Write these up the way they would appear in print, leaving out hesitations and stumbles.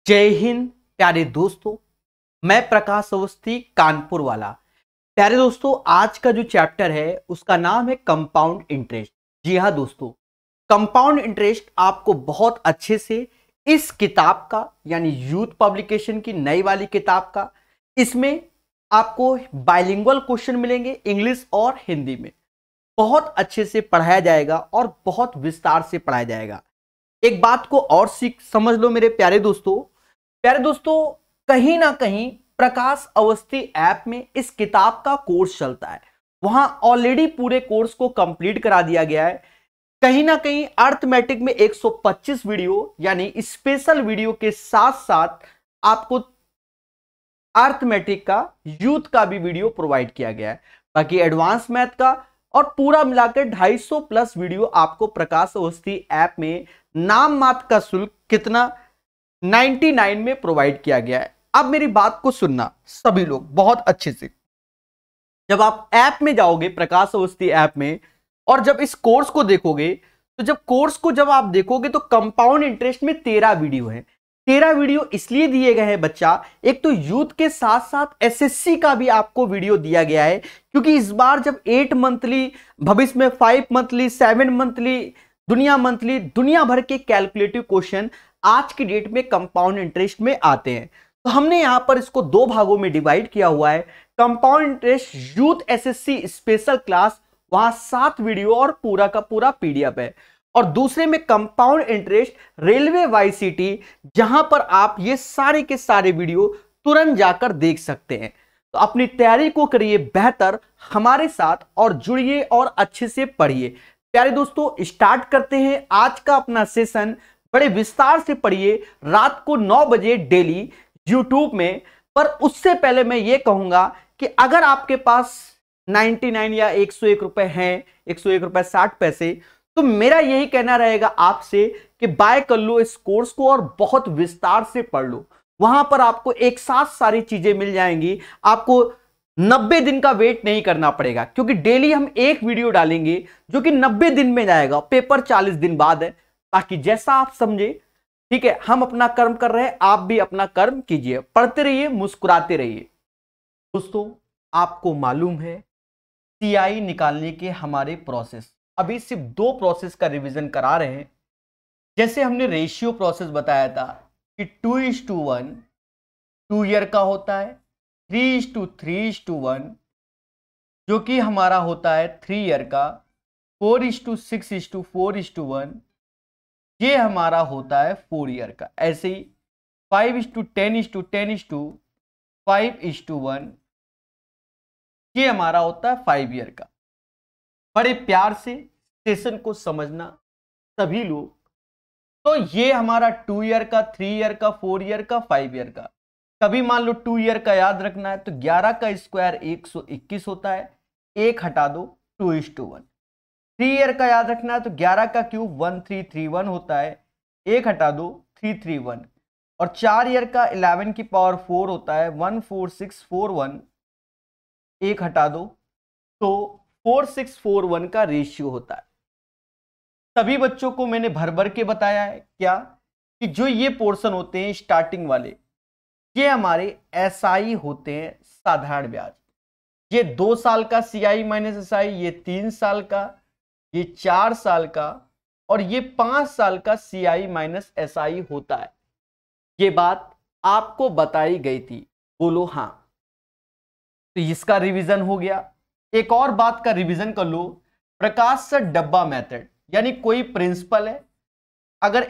जय हिंद प्यारे दोस्तों। मैं प्रकाश अवस्थी कानपुर वाला। प्यारे दोस्तों, आज का जो चैप्टर है उसका नाम है कंपाउंड इंटरेस्ट। जी हाँ दोस्तों, कंपाउंड इंटरेस्ट आपको बहुत अच्छे से इस किताब का यानी यूथ पब्लिकेशन की नई वाली किताब का, इसमें आपको बाइलिंगुअल क्वेश्चन मिलेंगे इंग्लिश और हिंदी में। बहुत अच्छे से पढ़ाया जाएगा और बहुत विस्तार से पढ़ाया जाएगा। एक बात को और सीख समझ लो मेरे प्यारे दोस्तों, कहीं ना कहीं प्रकाश अवस्थी ऐप में इस किताब का कोर्स चलता है। वहां ऑलरेडी पूरे कोर्स को कंप्लीट करा दिया गया है। कहीं ना कहीं अर्थमेटिक में 125 वीडियो यानी स्पेशल वीडियो के साथ साथ आपको अर्थमेटिक का यूथ का भी वीडियो प्रोवाइड किया गया है। बाकी एडवांस मैथ का और पूरा मिलाकर 250 प्लस वीडियो आपको प्रकाश अवस्थी ऐप में नाम मात्र का शुल्क कितना 99 में प्रोवाइड किया गया है। अब मेरी बात को सुनना सभी लोग बहुत अच्छे से। जब आप ऐप में जाओगे प्रकाश अवस्थी ऐप में और जब इस कोर्स को देखोगे तो जब आप देखोगे तो कंपाउंड इंटरेस्ट में 13 वीडियो है। 13 वीडियो इसलिए दिए गए हैं बच्चा, एक तो यूथ के साथ साथ एसएससी का भी आपको वीडियो दिया गया है, क्योंकि इस बार जब 8 मंथली, भविष्य में 5 मंथली, 7 मंथली, दुनिया भर के कैलकुलेटिव क्वेश्चन आज की डेट में कंपाउंड इंटरेस्ट में आते हैं। तो हमने यहां पर इसको दो भागों में डिवाइड किया हुआ है। Compound interest youth SSC special class, वहां 7 वीडियो और पूरा का पूरा पीडीएफ है। और दूसरे में कंपाउंड इंटरेस्ट रेलवे वाईसीटी, जहां पर आप ये सारे के सारे वीडियो तुरंत जाकर देख सकते हैं। तो अपनी तैयारी को करिए बेहतर हमारे साथ और जुड़िए और अच्छे से पढ़िए। प्यारे दोस्तों, स्टार्ट करते हैं आज का अपना सेशन। बड़े विस्तार से पढ़िए रात को 9 बजे डेली यूट्यूब में। पर उससे पहले मैं ये कहूंगा कि अगर आपके पास 99 या 101 रुपए हैं, 101 रुपए 60 पैसे, तो मेरा यही कहना रहेगा आपसे कि बाय कर लो इस कोर्स को और बहुत विस्तार से पढ़ लो। वहां पर आपको एक साथ सारी चीजें मिल जाएंगी। आपको 90 दिन का वेट नहीं करना पड़ेगा, क्योंकि डेली हम एक वीडियो डालेंगे जो कि 90 दिन में जाएगा। पेपर 40 दिन बाद है। बाकी जैसा आप समझे, ठीक है। हम अपना कर्म कर रहे हैं, आप भी अपना कर्म कीजिए, पढ़ते रहिए, मुस्कुराते रहिए। दोस्तों, आपको मालूम है सीआई निकालने के हमारे प्रोसेस, अभी सिर्फ 2 प्रोसेस का रिवीजन करा रहे हैं। जैसे हमने रेशियो प्रोसेस बताया था कि 2:1 2 ईयर का होता है, 3:3:1 जो कि हमारा होता है 3 ईयर का, 4:6:4:1 ये हमारा होता है 4 ईयर का। ऐसे ही 5:10:10:5:1 ये हमारा होता है 5 ईयर का। बड़े प्यार से सेशन को समझना सभी लोग। तो ये हमारा 2 ईयर का, 3 ईयर का, 4 ईयर का, 5 ईयर का। कभी मान लो 2 ईयर का याद रखना है तो 11 का स्क्वायर 121 होता है, 1 हटा दो 2:1। 3 ईयर का याद रखना है तो 11 का क्यूब 1331 होता है, 1 हटा दो 331। और 4 ईयर का 11 की पावर 4 होता है, 14641, 1 हटा दो तो 4641 का रेशियो होता है। सभी बच्चों को मैंने भर भर के बताया है क्या कि जो ये पोर्शन होते हैं स्टार्टिंग वाले, ये हमारे एसआई होते हैं, साधारण ब्याज। ये 2 साल का सीआई माइनस एसआई, ये 3 साल का, ये 4 साल का और ये 5 साल का सीआई माइनस एसआई होता है। ये बात आपको बताई गई थी, बोलो हाँ। तो इसका रिवीजन हो गया। एक और बात का रिवीजन कर लो, प्रकाश सर डब्बा मेथड, यानी कोई प्रिंसिपल है, अगर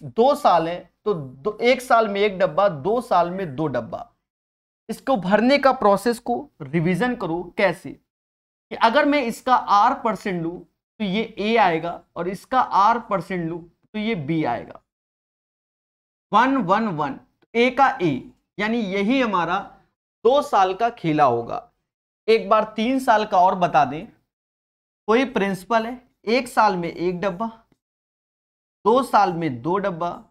2 साल है तो 1 साल में 1 डब्बा, 2 साल में 2 डब्बा। इसको भरने का प्रोसेस को रिवीजन करो कैसे, कि अगर मैं इसका R% लूं तो ये A आएगा और इसका R% लूं तो ये B आएगा। 1 1 1 A का A, यानी यही हमारा 2 साल का खेला होगा। एक बार 3 साल का और बता दें, कोई प्रिंसिपल है, 1 साल में 1 डब्बा, 2 साल में 2 डब्बा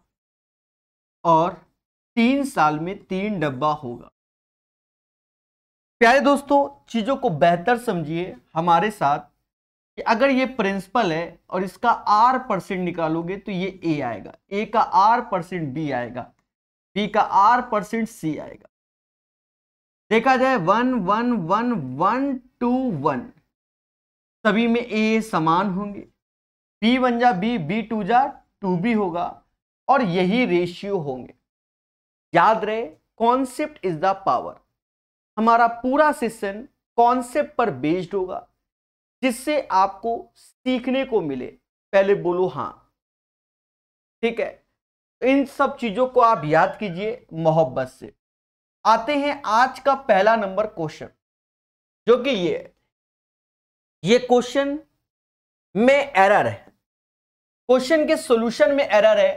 और 3 साल में 3 डब्बा होगा। प्यारे दोस्तों, चीजों को बेहतर समझिए हमारे साथ कि अगर ये प्रिंसिपल है और इसका R% निकालोगे तो ये A आएगा, A का R% B आएगा। बी का R% C आएगा। देखा जाए 1 1 1 1 2 1, सभी में ए समान होंगे, बी 1 जा बी, बी 2 जा 2b होगा, और यही रेशियो होंगे। याद रहे, कॉन्सेप्ट इज द पावर। हमारा पूरा सेशन कॉन्सेप्ट पर बेस्ड होगा, जिससे आपको सीखने को मिले। पहले बोलो हाँ, ठीक है। इन सब चीजों को आप याद कीजिए मोहब्बत से। आते हैं आज का पहला नंबर क्वेश्चन, जो कि ये क्वेश्चन में एरर है, क्वेश्चन के सॉल्यूशन में एरर है।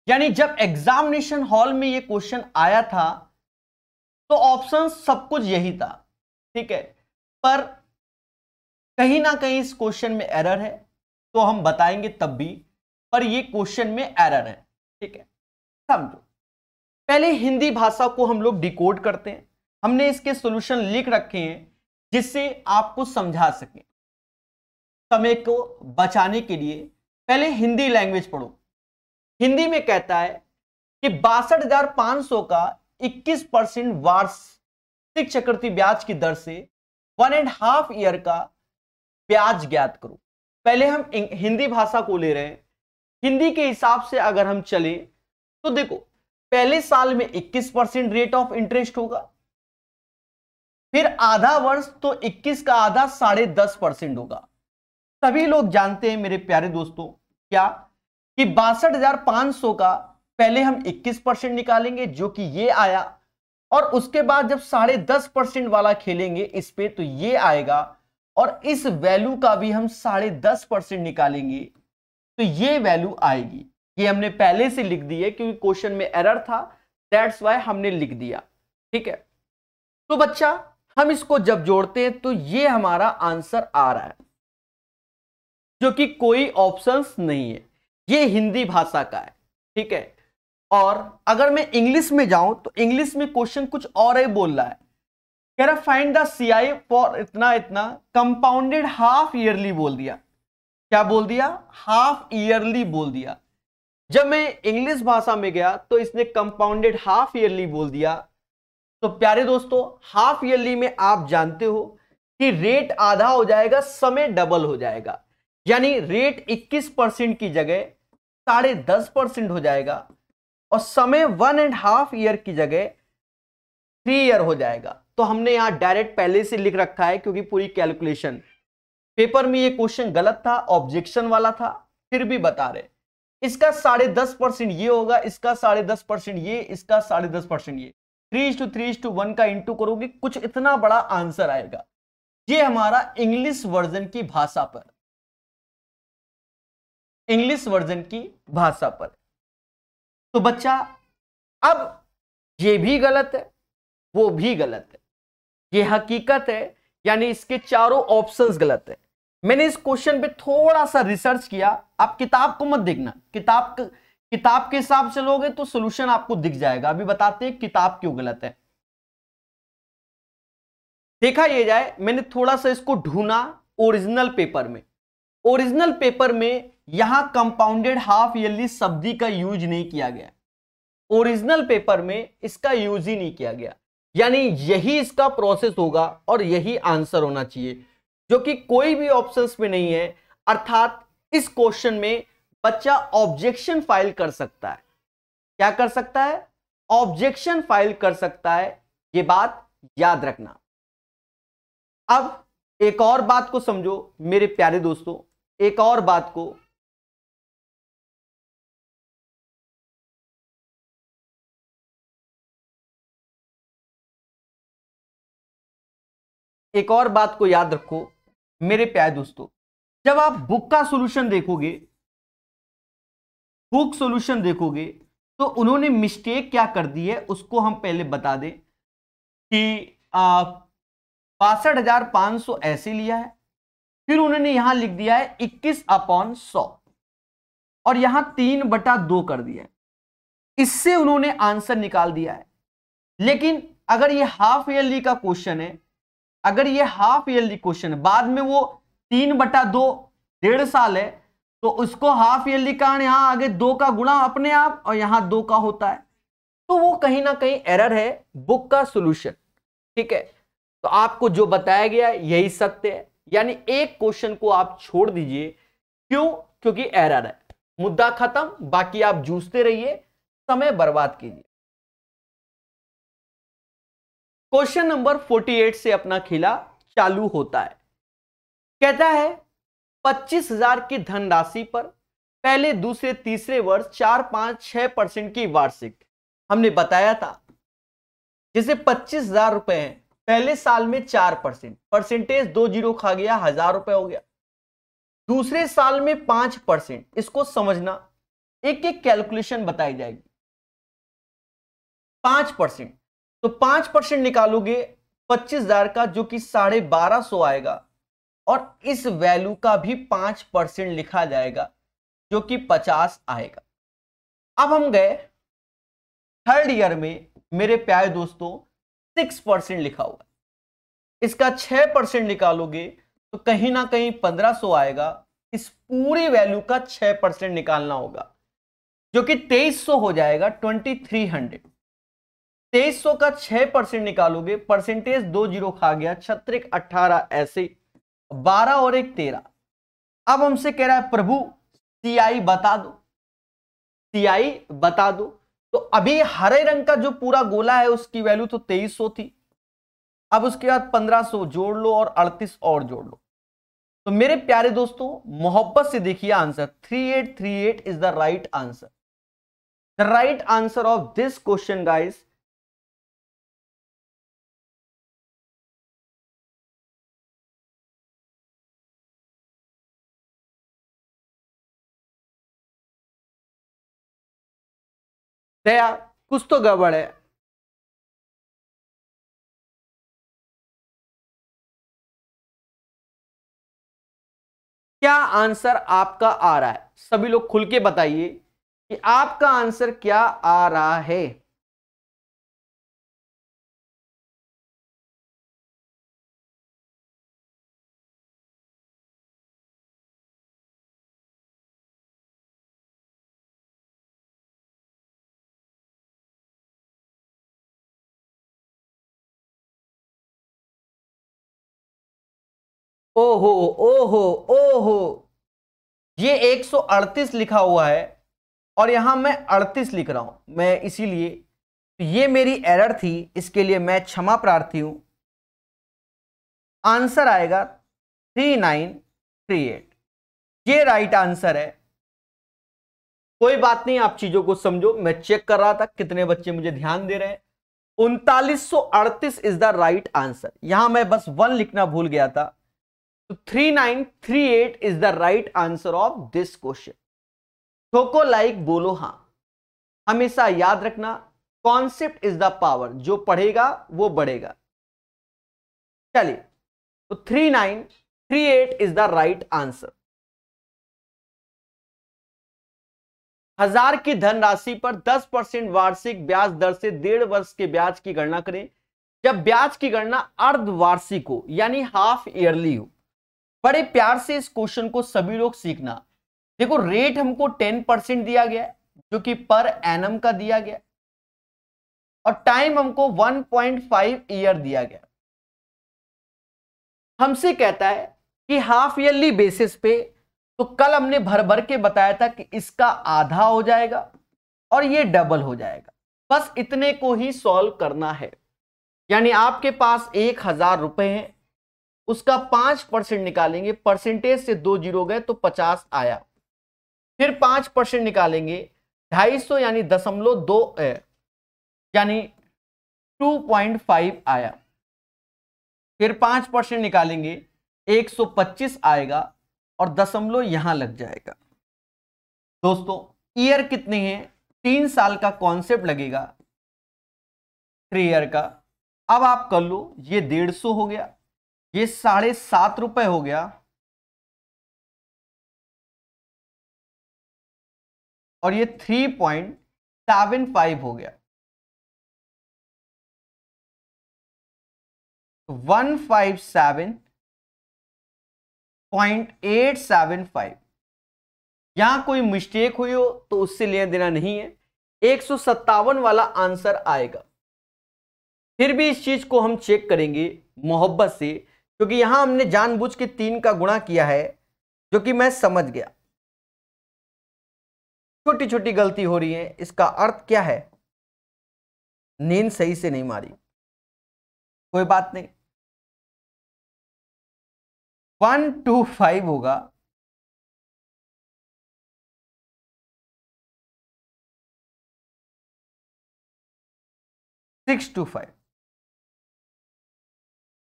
यानी जब एग्जामिनेशन हॉल में ये क्वेश्चन आया था तो ऑप्शन सब कुछ यही था, ठीक है, पर कहीं ना कहीं इस क्वेश्चन में एरर है, तो हम बताएंगे तब भी, पर ये क्वेश्चन में एरर है, ठीक है। समझो, पहले हिंदी भाषा को हम लोग डिकोड करते हैं। हमने इसके सॉल्यूशन लिख रखे हैं जिससे आपको समझा सके। समय को बचाने के लिए पहले हिंदी लैंग्वेज पढ़ो। हिंदी में कहता है कि 62,500 का 21% वार्षिक चक्रवृद्धि ब्याज की दर से 1.5 ईयर का ब्याज ज्ञात करो। पहले हम हिंदी भाषा को ले रहे हैं। हिंदी के हिसाब से अगर हम चले तो देखो, पहले साल में 21% रेट ऑफ इंटरेस्ट होगा, फिर आधा वर्ष तो 21 का आधा 10.5% होगा। सभी लोग जानते हैं मेरे प्यारे दोस्तों क्या, कि 62,500 का पहले हम 21% निकालेंगे जो कि ये आया, और उसके बाद जब 10.5% वाला खेलेंगे इस पे तो ये आएगा, और इस वैल्यू का भी हम 10.5% निकालेंगे तो ये वैल्यू आएगी। ये हमने पहले से लिख दी है क्योंकि क्वेश्चन में एरर था, दैट्स वाई हमने लिख दिया, ठीक है। तो बच्चा, हम इसको जब जोड़ते हैं तो ये हमारा आंसर आ रहा है, जो कि कोई ऑप्शंस नहीं है, ये हिंदी भाषा का है, ठीक है। और अगर मैं इंग्लिश में जाऊं तो इंग्लिश में क्वेश्चन कुछ और ही बोल रहा है, कह रहा फाइंड द सीआई फॉर इतना इतना कंपाउंडेड हाफ ईयरली बोल दिया। क्या बोल दिया? हाफ ईयरली बोल दिया। जब मैं इंग्लिश भाषा में गया तो इसने कंपाउंडेड हाफ ईयरली बोल दिया। तो प्यारे दोस्तों, हाफ ईयरली में आप जानते हो कि रेट आधा हो जाएगा, समय डबल हो जाएगा, यानी रेट 21% की जगह 10.5% हो जाएगा, और समय 1.5 ईयर की जगह 3 ईयर हो जाएगा। तो हमने यहां डायरेक्ट पहले से लिख रखा है क्योंकि पूरी कैलकुलेशन पेपर में ये क्वेश्चन गलत था, ऑब्जेक्शन वाला था, फिर भी बता रहे इसका 10.5% ये होगा, इसका 10.5% ये, इसका 10.5% ये, 3:3:1 का इंटू करोगे कुछ इतना बड़ा आंसर आएगा। ये हमारा इंग्लिश वर्जन की भाषा पर, इंग्लिश वर्जन की भाषा पर। तो बच्चा, अब ये भी गलत है, वो भी गलत है, ये हकीकत है, यानी इसके चारों ऑप्शंस गलत है। मैंने इस क्वेश्चन पे थोड़ा सा रिसर्च किया, आप किताब को मत देखना, किताब के हिसाब से लोगे तो सॉल्यूशन आपको दिख जाएगा। अभी बताते हैं किताब क्यों गलत है। देखा ये जाए, मैंने थोड़ा सा इसको ढूंढा ओरिजिनल पेपर में। ओरिजिनल पेपर में यहां कंपाउंडेड हाफ ईयरली शब्द का यूज नहीं किया गया, ओरिजिनल पेपर में इसका यूज ही नहीं किया गया, यानी यही इसका प्रोसेस होगा और यही आंसर होना चाहिए, जो कि कोई भी ऑप्शंस में नहीं है। अर्थात इस क्वेश्चन में बच्चा ऑब्जेक्शन फाइल कर सकता है। क्या कर सकता है? ऑब्जेक्शन फाइल कर सकता है, ये बात याद रखना। अब एक और बात को समझो मेरे प्यारे दोस्तों, एक और बात को, एक और बात को याद रखो मेरे प्यारे दोस्तों। जब आप बुक का सॉल्यूशन देखोगे, बुक सॉल्यूशन देखोगे तो उन्होंने मिस्टेक क्या कर दी है उसको हम पहले बता दें कि 62,500 ऐसे लिया है, फिर उन्होंने यहां लिख दिया है 21/100 और यहां 3/2 कर दिया है, इससे उन्होंने आंसर निकाल दिया है। लेकिन अगर ये हाफ ईयरली का क्वेश्चन है, अगर ये हाफ ईयरली क्वेश्चन है, बाद में वो 3/2 1.5 साल है, तो उसको हाफ ईयरली का यहां आगे 2 का गुणा अपने आप और यहां 2 का होता है, तो वो कहीं ना कहीं एरर है बुक का सॉल्यूशन। ठीक है, तो आपको जो बताया गया यही सत्य है, यानी एक क्वेश्चन को आप छोड़ दीजिए। क्यों? क्योंकि एरर है। मुद्दा खत्म, बाकी आप जूझते रहिए, समय बर्बाद कीजिए। क्वेश्चन नंबर 48 से अपना खेला चालू होता है। कहता है 25,000 की धनराशि पर पहले दूसरे तीसरे वर्ष 4, 5, 6% की वार्षिक, हमने बताया था जैसे 25,000 रुपए हैं, पहले साल में 4%, परसेंटेज 2 जीरो खा गया, 1,000 रुपए हो गया। दूसरे साल में 5%, इसको समझना, एक एक कैलकुलेशन बताई जाएगी। 5%, तो 5% निकालोगे 25,000 का, जो कि 1250 आएगा, और इस वैल्यू का भी 5% लिखा जाएगा, जो कि 50 आएगा। अब हम गए थर्ड ईयर में, मेरे प्यारे दोस्तों 6% लिखा हुआ है, इसका 6% निकालोगे तो कहीं ना कहीं 1500 आएगा। इस पूरी वैल्यू का 6% निकालना होगा, जो कि 2300 हो जाएगा, 2300। 2300 का 6% निकालोगे, परसेंटेज 2 जीरो खा गया, 6 18, ऐसे 12 और 1 13। अब हमसे कह रहा है प्रभु सीआई बता दो, सीआई बता दो। तो अभी हरे रंग का जो पूरा गोला है उसकी वैल्यू तो 2300 थी, अब उसके बाद 1500 जोड़ लो और 38 और जोड़ लो। तो मेरे प्यारे दोस्तों मोहब्बत से देखिए answer, 3838 is the right answer. The right answer of this question guys, Daya कुछ तो गड़बड़ है। क्या आंसर आपका आ रहा है? सभी लोग खुल के बताइए कि आपका आंसर क्या आ रहा है। ओहो ओहो ओहो, ये 138 लिखा हुआ है और यहां मैं 38 लिख रहा हूं, मैं इसीलिए, तो ये मेरी एरर थी, इसके लिए मैं क्षमा प्रार्थी हूं। आंसर आएगा 3938, ये राइट आंसर है। कोई बात नहीं, आप चीजों को समझो, मैं चेक कर रहा था कितने बच्चे मुझे ध्यान दे रहे हैं। 3938 इज द राइट आंसर, यहां मैं बस 1 लिखना भूल गया था। तो 3938 is the right answer of this question. ठोको लाइक, बोलो हां। हमेशा याद रखना, कॉन्सेप्ट इज द पावर, जो पढ़ेगा वो बढ़ेगा। चलिए, तो 3938 इज द राइट आंसर। 1,000 की धनराशि पर 10% वार्षिक ब्याज दर से 1.5 वर्ष के ब्याज की गणना करें, जब ब्याज की गणना अर्धवार्षिक हो, यानी हाफ ईयरली हो। बड़े प्यार से इस क्वेश्चन को सभी लोग सीखना। देखो रेट हमको 10% दिया गया है, जो कि पर एनम का दिया गया, और टाइम हमको 1.5 ईयर दिया गया। हमसे कहता है कि हाफ ईयरली बेसिस पे, तो कल हमने भर भर के बताया था कि इसका आधा हो जाएगा और ये डबल हो जाएगा। बस इतने को ही सॉल्व करना है। यानी आपके पास 1,000 रुपए हैं, उसका 5% निकालेंगे, परसेंटेज से 2 जीरो गए तो 50 आया। फिर 5% निकालेंगे, 250 यानी 0.2 यानी 2.5 आया। फिर 5% निकालेंगे, 125 आएगा और दशमलव यहां लग जाएगा। दोस्तों ईयर कितने हैं? 3 साल का कॉन्सेप्ट लगेगा, 3 ईयर का। अब आप कर लो, ये 150 हो गया, ये 7.5 रुपए हो गया, और ये 3.75 हो गया। 157.875। यहां कोई मिस्टेक हुई हो तो उससे लेना देना नहीं है, 157 वाला आंसर आएगा। फिर भी इस चीज को हम चेक करेंगे मोहब्बत से, क्योंकि यहां हमने जानबूझ के 3 का गुणा किया है, जो कि मैं समझ गया। छोटी छोटी गलती हो रही है, इसका अर्थ क्या है? नींद सही से नहीं मारी, कोई बात नहीं। 125 होगा। Six two five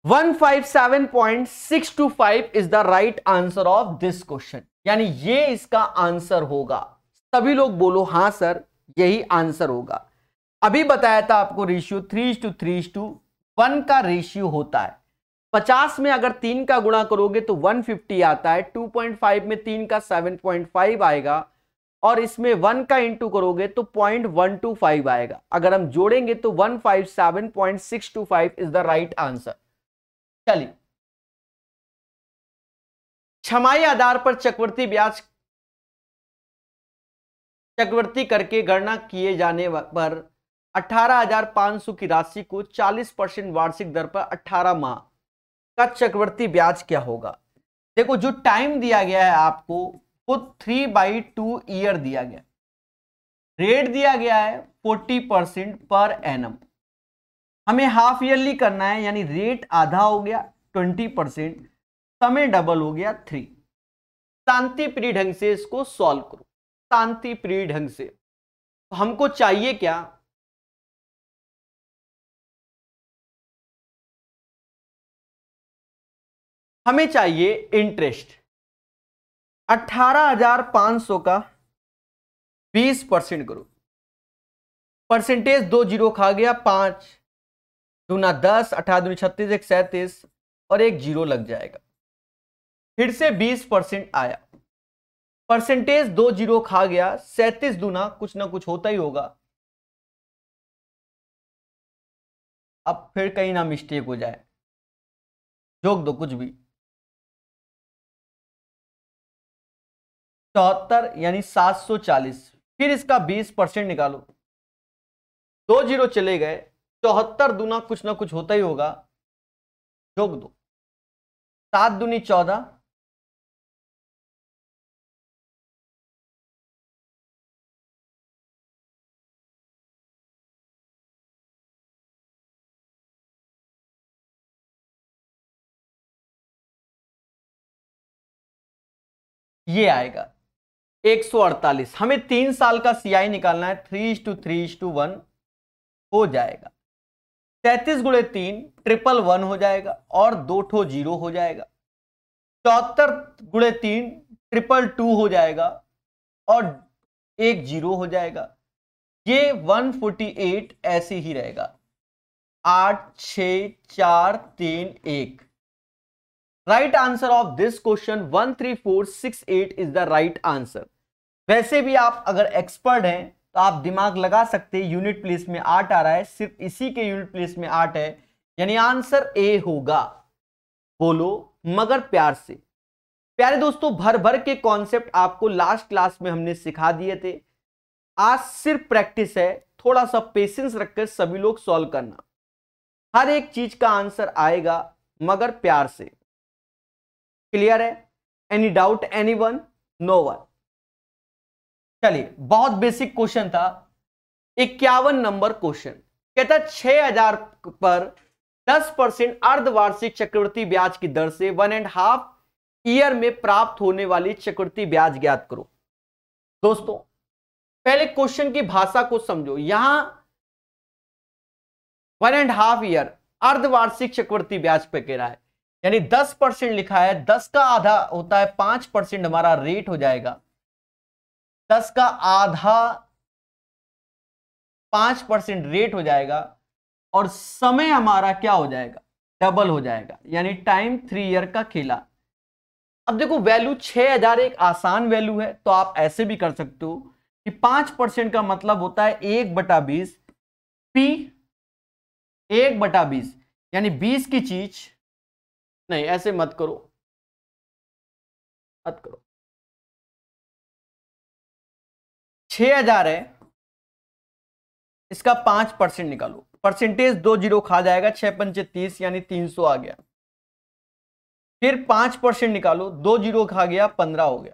157.625 is the right answer of this question, यानी ये इसका आंसर होगा। सभी लोग बोलो हाँ सर यही आंसर होगा। अभी बताया था आपको रेशियो 3:3:1 का रेशियो होता है। 50 में अगर 3 का गुणा करोगे तो 150 आता है, 2.5 में 3 का 7.5 आएगा, और इसमें 1 का इंटू करोगे तो 0.125 आएगा। अगर हम जोड़ेंगे तो 157.625 इज द राइट आंसर। चलिए, छमाही आधार पर चक्रवृद्धि ब्याज चक्रवृद्धि करके गणना किए जाने पर 18,500 की राशि को 40% वार्षिक दर पर 18 माह का चक्रवृद्धि ब्याज क्या होगा? देखो, जो टाइम दिया गया है आपको वो 3/2 ईयर दिया गया, रेट दिया गया है 40% पर एनम। हमें हाफ ईयरली करना है, यानी रेट आधा हो गया 20%, समय डबल हो गया 3। शांति प्रिय ढंग से इसको सॉल्व करो, शांति प्रिय ढंग से। तो हमको चाहिए क्या? हमें चाहिए इंटरेस्ट। 18,500 का 20% करो, परसेंटेज 2 जीरो खा गया, 5 दूना 10, 18 दूनी 36, 1 37 और 1 जीरो लग जाएगा। फिर से 20% आया, परसेंटेज 2 जीरो खा गया, 37 दूना कुछ ना कुछ होता ही होगा। अब फिर कहीं ना मिस्टेक हो जाए, जोक दो कुछ भी। 74 यानी 740, फिर इसका 20% निकालो, 2 जीरो चले गए, 74 दूना कुछ ना कुछ होता ही होगा, जोक दो। 7 दूनी 14, ये आएगा 148। हमें 3 साल का सीआई निकालना है, 3:3:1 हो जाएगा। 33 गुणे 3 111 हो जाएगा, और 2 ठो जीरो हो जाएगा। 74 गुणे 3 222 हो जाएगा, और 1 जीरो हो जाएगा। ये 148 ऐसे ही रहेगा। 8 6 4 3 1। Right answer of this question 13468 is the right answer. वैसे भी आप अगर एक्सपर्ट हैं तो आप दिमाग लगा सकते हैं, यूनिट प्लेस में 8 आ रहा है, सिर्फ इसी के यूनिट प्लेस में 8 है, यानी आंसर ए होगा। बोलो मगर प्यार से। प्यारे दोस्तों, भर भर के कॉन्सेप्ट आपको लास्ट क्लास में हमने सिखा दिए थे। आज सिर्फ प्रैक्टिस है, थोड़ा सा पेशेंस रखकर सभी लोग सॉल्व करना। हर एक चीज का आंसर आएगा मगर प्यार से। क्लियर है? Any doubt anyone? No one. चलिए, बहुत बेसिक क्वेश्चन था। 51 नंबर क्वेश्चन कहता 6,000 पर 10% अर्धवार्षिक चक्रवृद्धि ब्याज की दर से 1.5 ईयर में प्राप्त होने वाली चक्रवृद्धि ब्याज ज्ञात करो। दोस्तों, पहले क्वेश्चन की भाषा को समझो। यहां 1.5 ईयर अर्धवार्षिक चक्रवृद्धि ब्याज पे कह रहा है, यानी 10% लिखा है, 10 का आधा होता है 5%, हमारा रेट हो जाएगा 10 का आधा 5% रेट हो जाएगा, और समय हमारा क्या हो जाएगा? डबल हो जाएगा, यानी टाइम 3 ईयर का खेला। अब देखो, वैल्यू 6,000 एक आसान वैल्यू है, तो आप ऐसे भी कर सकते हो कि 5% का मतलब होता है 1/20 पी 1/20, यानी 20 की चीज। नहीं, ऐसे मत करो, मत करो। 6,000 है, इसका 5% निकालो, परसेंटेज 2 जीरो खा जाएगा, 6 पंचे 30 यानी 300 आ गया। फिर 5% निकालो, 2 जीरो खा गया, 15 हो गया।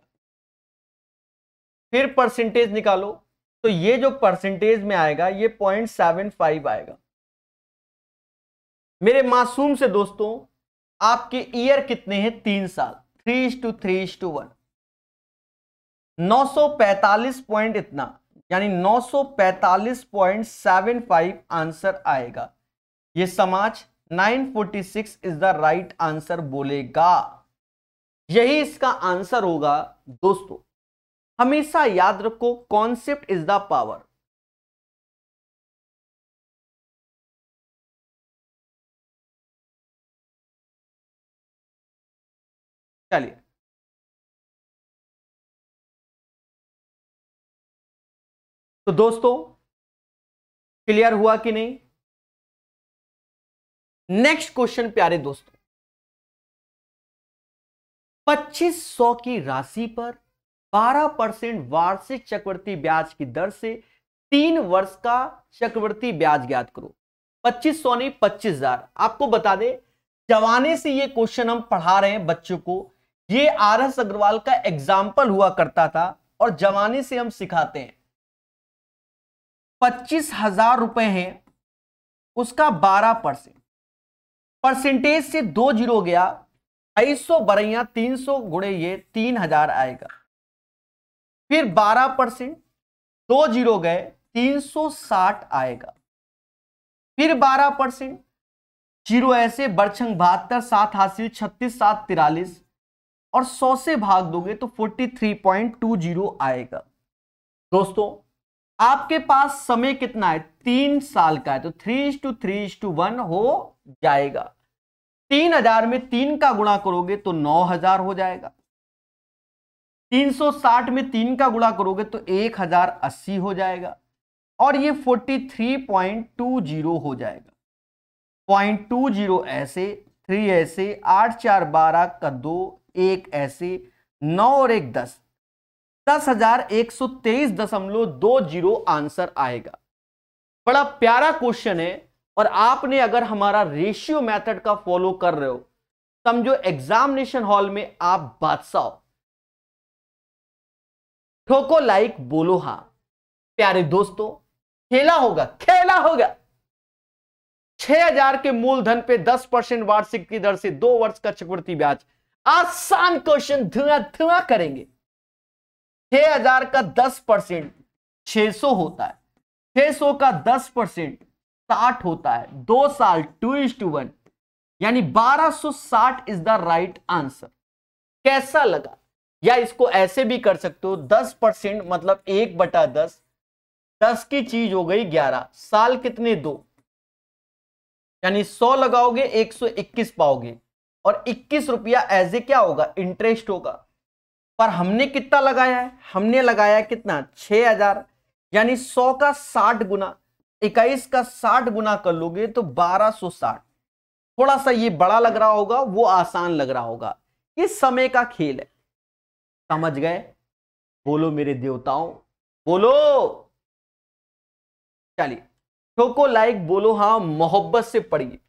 फिर परसेंटेज निकालो, तो ये जो परसेंटेज में आएगा ये 0.75 आएगा। मेरे मासूम से दोस्तों, आपके ईयर कितने हैं? 3 साल। 3:3:1, 945 पॉइंट इतना, यानी 945.75 आंसर आएगा। ये समाज 946 इज द राइट आंसर बोलेगा। यही इसका आंसर होगा दोस्तों। हमेशा याद रखो, कॉन्सेप्ट इज द पावर। चलिए, तो दोस्तों क्लियर हुआ कि नहीं? नेक्स्ट क्वेश्चन प्यारे दोस्तों, 2500 की राशि पर 12% वार्षिक चक्रवृद्धि ब्याज की दर से 3 वर्ष का चक्रवृद्धि ब्याज ज्ञात करो। 2500 नहीं, 25,000। आपको बता दें, जमाने से ये क्वेश्चन हम पढ़ा रहे हैं बच्चों को। ये RS अग्रवाल का एग्जाम्पल हुआ करता था और जमाने से हम सिखाते हैं। 25,000 रुपए हैं, उसका 12%, परसेंटेज से 2 जीरो गया, 250 बरैया 300 गुणे ये 3,000 आएगा। फिर 12%, 2 जीरो गए, 360 आएगा। फिर 12%, जीरो ऐसे, बरछंग 72, 7 हासिल 36, 7 43, और 100 से भाग दोगे तो 43.20 आएगा। दोस्तों आपके पास समय कितना है? 3 साल का है, तो 3:3:1 हो जाएगा। 3,000 में 3 का गुणा करोगे तो 9,000 हो जाएगा। 360 में 3 का गुणा करोगे तो 1,080 हो जाएगा, और ये 43.20 हो जाएगा। 0.20 ऐसे, 3 ऐसे, 8 4 12 का 2, 1 ऐसे, 9 और 1 10, 10,123.20 आंसर आएगा। बड़ा प्यारा क्वेश्चन है, और आपने अगर हमारा रेशियो मेथड का फॉलो कर रहे हो, समझो एग्जामिनेशन हॉल में आप बादशाह हो। ठोको लाइक, बोलो हां। प्यारे दोस्तों, खेला होगा, खेला होगा। 6,000 के मूलधन पे 10% वार्षिक की दर से 2 वर्ष का चक्रवृद्धि ब्याज। आसान क्वेश्चन, धुआं धुआं करेंगे। 6,000 का 10% 600 होता है, 600 का 10% 60 होता है। 2 साल 2:1, यानी 1260 इज द राइट आंसर। कैसा लगा? या इसको ऐसे भी कर सकते हो, 10% मतलब 1/10, 10 की चीज हो गई 11, साल कितने? 2, यानी 100 लगाओगे 121 पाओगे, और 21 रुपया एज ए क्या होगा? इंटरेस्ट होगा। पर हमने कितना लगाया है? हमने लगाया कितना? 6,000, यानी 100 का 60 गुना, 21 का 60 गुना कर लोगे तो 1260। थोड़ा सा ये बड़ा लग रहा होगा, वो आसान लग रहा होगा। ये समय का खेल है, समझ गए? बोलो मेरे देवताओं, बोलो। चलिए, ठोको लाइक, बोलो हां, मोहब्बत से पढ़िए।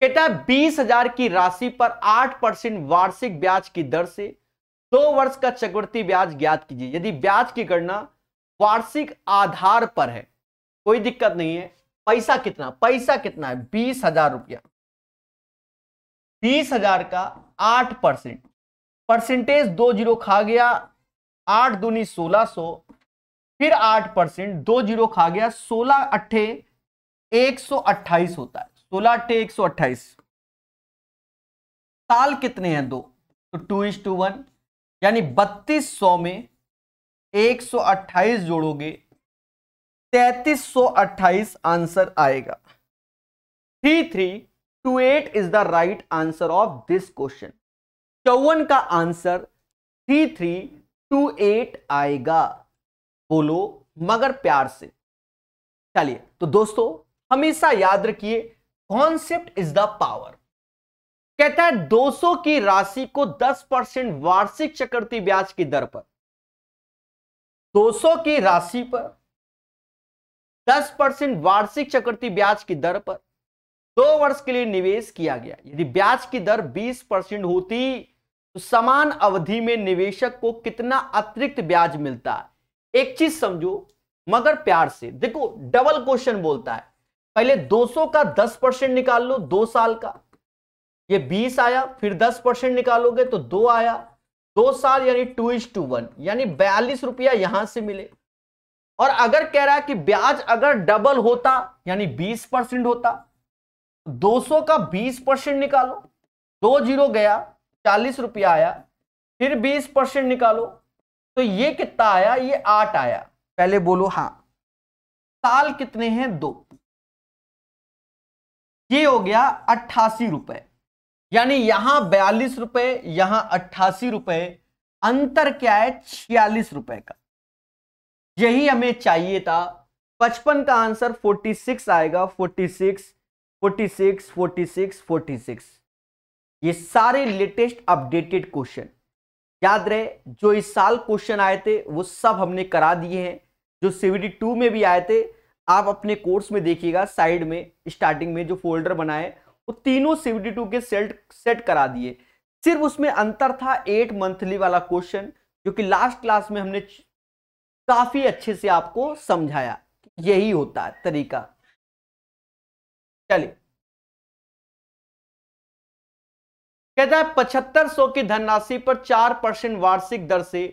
कहता है 20,000 की राशि पर 8% वार्षिक ब्याज की दर से 2 वर्ष का चक्रवृद्धि ब्याज ज्ञात कीजिए। यदि ब्याज की गणना वार्षिक आधार पर है, कोई दिक्कत नहीं है। पैसा कितना? पैसा कितना है? 20,000 रुपया। 20,000 का 8%, परसेंटेज 2 जीरो खा गया, 8 दूनी 1600, फिर 8%, 2 जीरो खा गया, 16 अट्ठे 128 होता है। 16 अट्ठे 128। साल कितने हैं? 2, तो 2:1, यानी 3200 में 128 जोड़ोगे 3328 आंसर आएगा। 3328 is the right answer of this question. 54 का आंसर 3328 आएगा। बोलो मगर प्यार से। चलिए, तो दोस्तों हमेशा याद रखिए, कॉन्सेप्ट इज द पावर। कहता है 200 की राशि को 10% वार्षिक चक्रवृद्धि ब्याज की दर पर, 200 की राशि पर 10% वार्षिक चक्रवृद्धि ब्याज की दर पर 2 वर्ष के लिए निवेश किया गया। यदि ब्याज की दर 20% होती तो समान अवधि में निवेशक को कितना अतिरिक्त ब्याज मिलता है? एक चीज समझो मगर प्यार से, देखो डबल क्वेश्चन बोलता है। पहले 200 का 10% निकाल लो 2 साल का, ये 20 आया, फिर 10% निकालोगे तो 2 आया, 2 साल यानी 2:1 यानी 42 रुपया यहां से मिले। और अगर कह रहा है कि ब्याज अगर डबल होता यानी 20% होता, 200 का 20% निकालो, 2 जीरो गया, 40 रुपया आया, फिर 20% निकालो तो ये कितना आया? ये 8 आया। पहले बोलो हां। साल कितने हैं? 2। ये हो गया 88 रुपए, यानी यहां 42 रुपए, यहां 88 रुपए, अंतर क्या है? 46 रुपए का। यही हमें चाहिए था। 55 का आंसर 46 आएगा। 46, 46, 46, 46। ये सारे लेटेस्ट अपडेटेड क्वेश्चन याद रहे, जो इस साल क्वेश्चन आए थे वो सब हमने करा दिए हैं। जो CVT 2 में भी आए थे आप अपने कोर्स में देखिएगा, साइड में स्टार्टिंग में जो फोल्डर बनाए वो तीनों CVT 2 के सेट करा दिए। सिर्फ उसमें अंतर था 8 मंथली वाला क्वेश्चन, जो कि लास्ट क्लास में हमने काफी अच्छे से आपको समझाया। यही होता है तरीका। चलिए, कहता है 7500 की धनराशि पर 4% वार्षिक दर से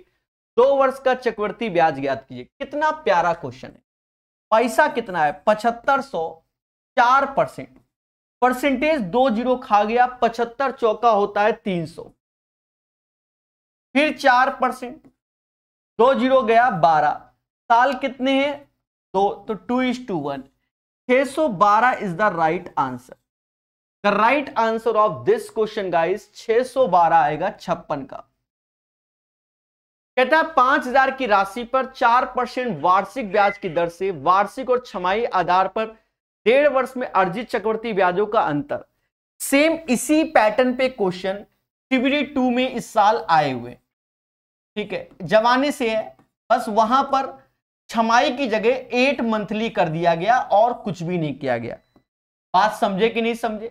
2 वर्ष का चक्रवृद्धि ब्याज ज्ञात कीजिए। कितना प्यारा क्वेश्चन है। पैसा कितना है? 7500, 4%, परसेंटेज 2 जीरो खा गया, 75 चौका होता है 300, फिर 4%, 2 जीरो गया 12, साल कितने हैं? 2, तो 2:1। 612 is the right answer. The right answer of this question guys 612 आएगा 56 का। कहता है 5000 की राशि पर 4% वार्षिक ब्याज की दर से वार्षिक और छमाही आधार पर 1.5 वर्ष में अर्जित चक्रवृद्धि ब्याजों का अंतर। सेम इसी पैटर्न पे क्वेश्चन CVT 2 में इस साल आए हुए, ठीक है, जमाने से है, बस वहां पर छमाही की जगह 8 मंथली कर दिया गया और कुछ भी नहीं किया गया। बात समझे कि नहीं समझे?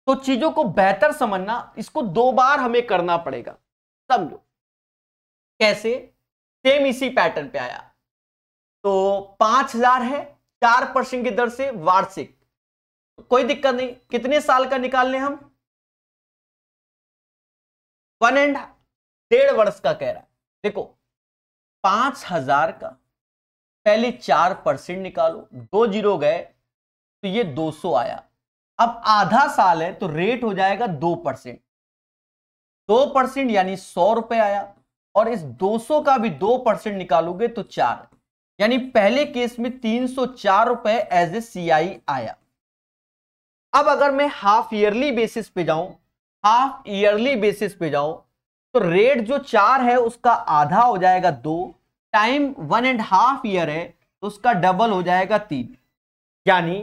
तो चीजों को बेहतर समझना, इसको 2 बार हमें करना पड़ेगा। समझो कैसे। सेम इसी पैटर्न पे आया। तो 5000 है, 4% की दर से वार्षिक, कोई दिक्कत नहीं। कितने साल का निकाल लें हम? 1.5 वर्ष का कह रहा है। देखो 5000 का पहले 4% निकालो, 2 जीरो गए तो ये 200 आया। अब आधा साल है तो रेट हो जाएगा 2%, 2% यानी 100 रुपए आया। और इस 200 का भी 2% निकालोगे तो 4, यानी पहले केस में 304 रुपए एज ए CI आया। अब अगर मैं हाफ ईयरली बेसिस पे जाऊं, तो रेट जो 4 है उसका आधा हो जाएगा 2, टाइम 1.5 ईयर है तो उसका डबल हो जाएगा 3, यानी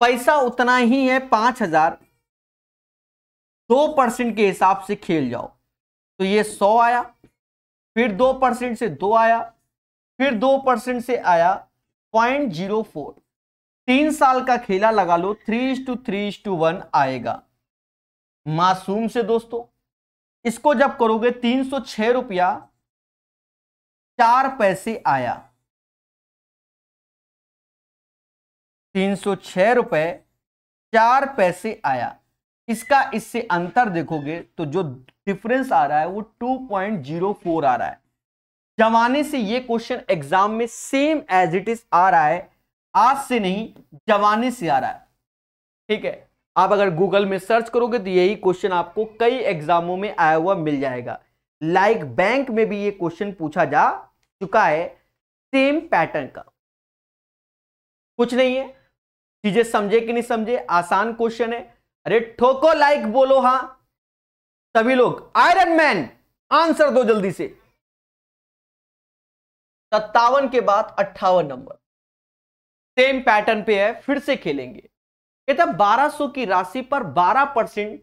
पैसा उतना ही है 5000। 2% के हिसाब से खेल जाओ तो ये 100 आया, फिर 2% से 2 आया, फिर 2% से आया 0.04। 3 साल का खेला लगा लो, 3:3:1 आएगा। मासूम से दोस्तों, इसको जब करोगे 306 रुपया 4 पैसे आया। 306 रुपए 4 पैसे आया। इसका इससे अंतर देखोगे तो जो डिफरेंस आ रहा है वो 2.04 आ रहा है। जमाने से ये क्वेश्चन एग्जाम में सेम एज इट इज आ रहा है, आज से नहीं जमाने से आ रहा है, ठीक है। आप अगर गूगल में सर्च करोगे तो यही क्वेश्चन आपको कई एग्जामों में आया हुआ मिल जाएगा। लाइक बैंक में भी ये क्वेश्चन पूछा जा चुका है, सेम पैटर्न का। कुछ नहीं है, चीजें समझे कि नहीं समझे, आसान क्वेश्चन है। अरे ठोको लाइक, बोलो हां सभी लोग। आयरन मैन आंसर दो जल्दी से। 57 के बाद 58 नंबर सेम पैटर्न पे है, फिर से खेलेंगे। कहता 1200 की राशि पर 12%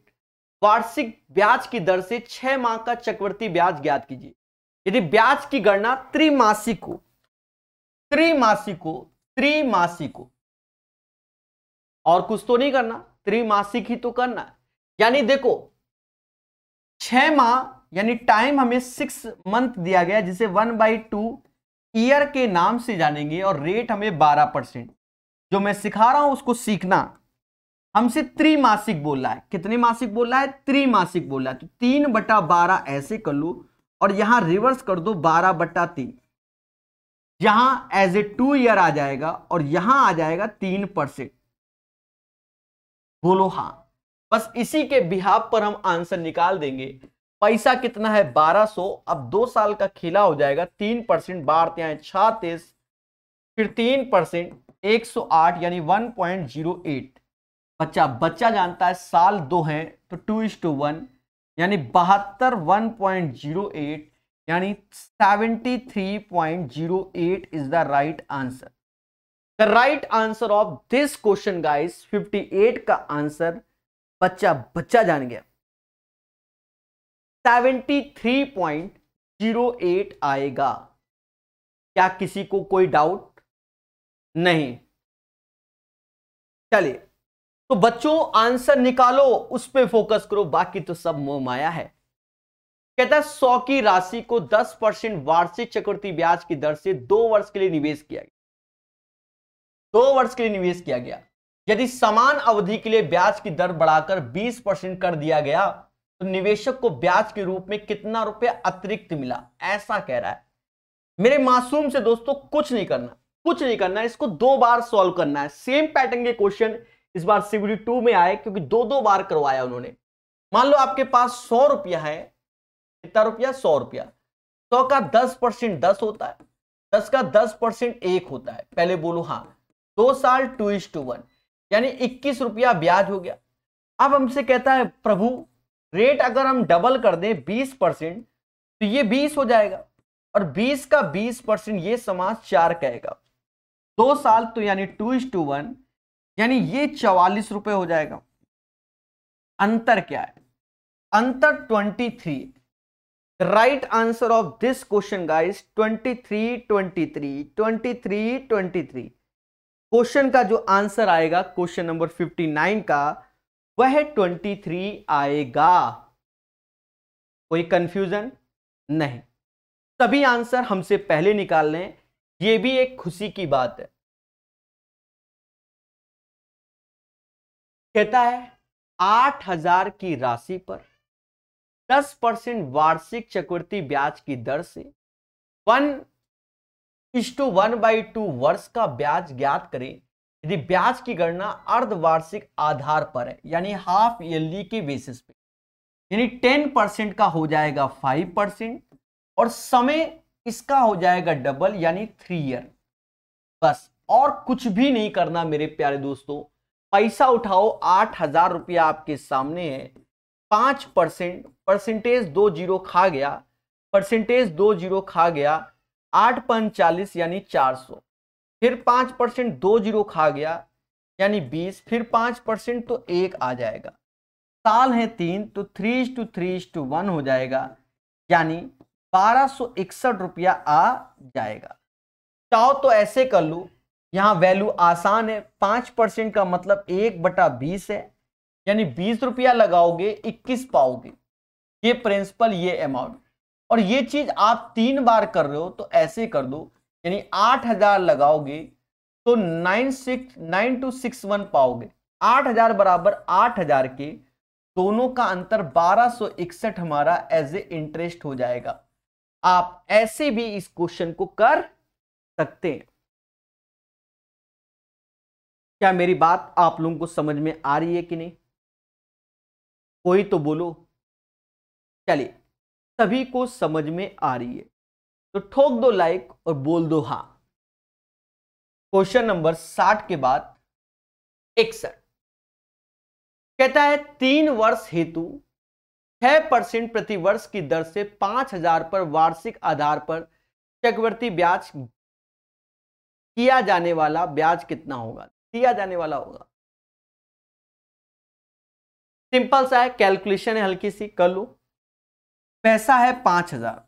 वार्षिक ब्याज की दर से 6 माह का चक्रवृद्धि ब्याज ज्ञात कीजिए। यदि ब्याज की गणना त्रैमासिक हो त्रिमासिक हो, और कुछ तो नहीं करना, त्रिमासिक ही तो करना है। यानी देखो 6 माह यानी टाइम हमें 6 मंथ दिया गया, जिसे 1/2 ईयर के नाम से जानेंगे, और रेट हमें 12%। जो मैं सिखा रहा हूं उसको सीखना। हमसे त्रिमासिक बोल रहा है, कितने मासिक बोल रहा है? त्रिमासिक बोल रहा है। तो 3/12 ऐसे कर लो, और यहां रिवर्स कर दो 12/3, यहां एज ए 2 ईयर आ जाएगा, और यहां आ जाएगा 3%। बोलो हाँ। बस इसी के बिहाफ पर हम आंसर निकाल देंगे। पैसा कितना है? 1200। अब 2 साल का खेला हो जाएगा। 3% बाढ़ते हैं 36, फिर 3% 108 यानी 1.08। बच्चा जानता है साल 2 है तो 2:1 यानी 72 1.08 यानी 73.08 is the right answer. The right answer of this question guys 58 का आंसर बच्चा जान गया 73.08 आएगा। क्या किसी को कोई डाउट नहीं? चलिए तो बच्चों आंसर निकालो, उस पे फोकस करो, बाकी तो सब मोह माया है। कहता है 100 की राशि को 10% वार्षिक चक्रवृद्धि ब्याज की दर से 2 वर्ष के लिए निवेश किया गया। 2 वर्ष के लिए निवेश किया गया। यदि समान अवधि के लिए ब्याज की दर बढ़ाकर 20% कर दिया गया तो निवेशक को ब्याज के रूप में कितना रुपया अतिरिक्त मिला, ऐसा कह रहा है। मेरे मासूम से दोस्तों कुछ नहीं करना, इसको 2 बार सॉल्व करना है। सेम पैटर्न के क्वेश्चन इस बार CBT 2 में आए, क्योंकि 2 बार करवाया उन्होंने। मान लो आपके पास 100 रुपया है, कितना रुपया? 100 रुपया। 100 का 10% 10 होता है, 10 का 10% 1 होता है। पहले बोलो हाँ। 2 साल 2:1 यानी 21 रुपया ब्याज हो गया। अब हमसे कहता है प्रभु रेट अगर हम डबल कर दें 20% तो ये 20 हो जाएगा, और 20 का 20% ये समाज 4 कहेगा। 2 साल तो यानी 2:1 यानी ये 44 रुपए हो जाएगा। अंतर क्या है? अंतर 23। Right answer of this question guys 23 question का जो आंसर आएगा क्वेश्चन नंबर 59 का वह 23 आएगा। कोई कंफ्यूजन नहीं? सभी आंसर हमसे पहले निकाल लें, यह भी एक खुशी की बात है। कहता है 8,000 की राशि पर 10% वार्षिक चक्रवृद्धि ब्याज की दर से 1:1/2 वर्ष का ब्याज ज्ञात करें। यदि ब्याज की गणना अर्धवार्षिक आधार पर है यानी हाफ ईयरली के बेसिस पे, यानी 10% का हो जाएगा 5% और समय इसका हो जाएगा डबल यानी 3 ईयर। बस और कुछ भी नहीं करना मेरे प्यारे दोस्तों। पैसा उठाओ, 8,000 रुपया आपके सामने है। 5% परसेंटेज 2 जीरो खा गया, 8×5 = 40 यानी 400। फिर 5% 2 जीरो खा गया यानी 20, फिर 5% तो 1 आ जाएगा। साल है 3 तो 3:3:1 हो जाएगा यानी 1261 रुपया आ जाएगा। चाहो तो ऐसे कर लो, यहां वैल्यू आसान है। 5% का मतलब 1/20 है यानी 20 रुपया लगाओगे 21 पाओगे। ये प्रिंसिपल, ये अमाउंट, और ये चीज आप 3 बार कर रहे हो तो ऐसे कर दो यानी 8,000 लगाओगे तो 9261 पाओगे। 8,000 बराबर 8,000 के दोनों का अंतर 1261 हमारा एज ए इंटरेस्ट हो जाएगा। आप ऐसे भी इस क्वेश्चन को कर सकते हैं। क्या मेरी बात आप लोगों को समझ में आ रही है कि नहीं? कोई तो बोलो। चलिए सभी को समझ में आ रही है तो ठोक दो लाइक और बोल दो हाँ। क्वेश्चन नंबर 60 के बाद 61 कहता है 3 वर्ष हेतु 6% प्रति वर्ष की दर से 5,000 पर वार्षिक आधार पर चक्रवृद्धि ब्याज किया जाने वाला ब्याज कितना होगा? दिया जाने वाला होगा। सिंपल सा है, कैलकुलेशन है, हल्की सी कर लो। पैसा है 5,000,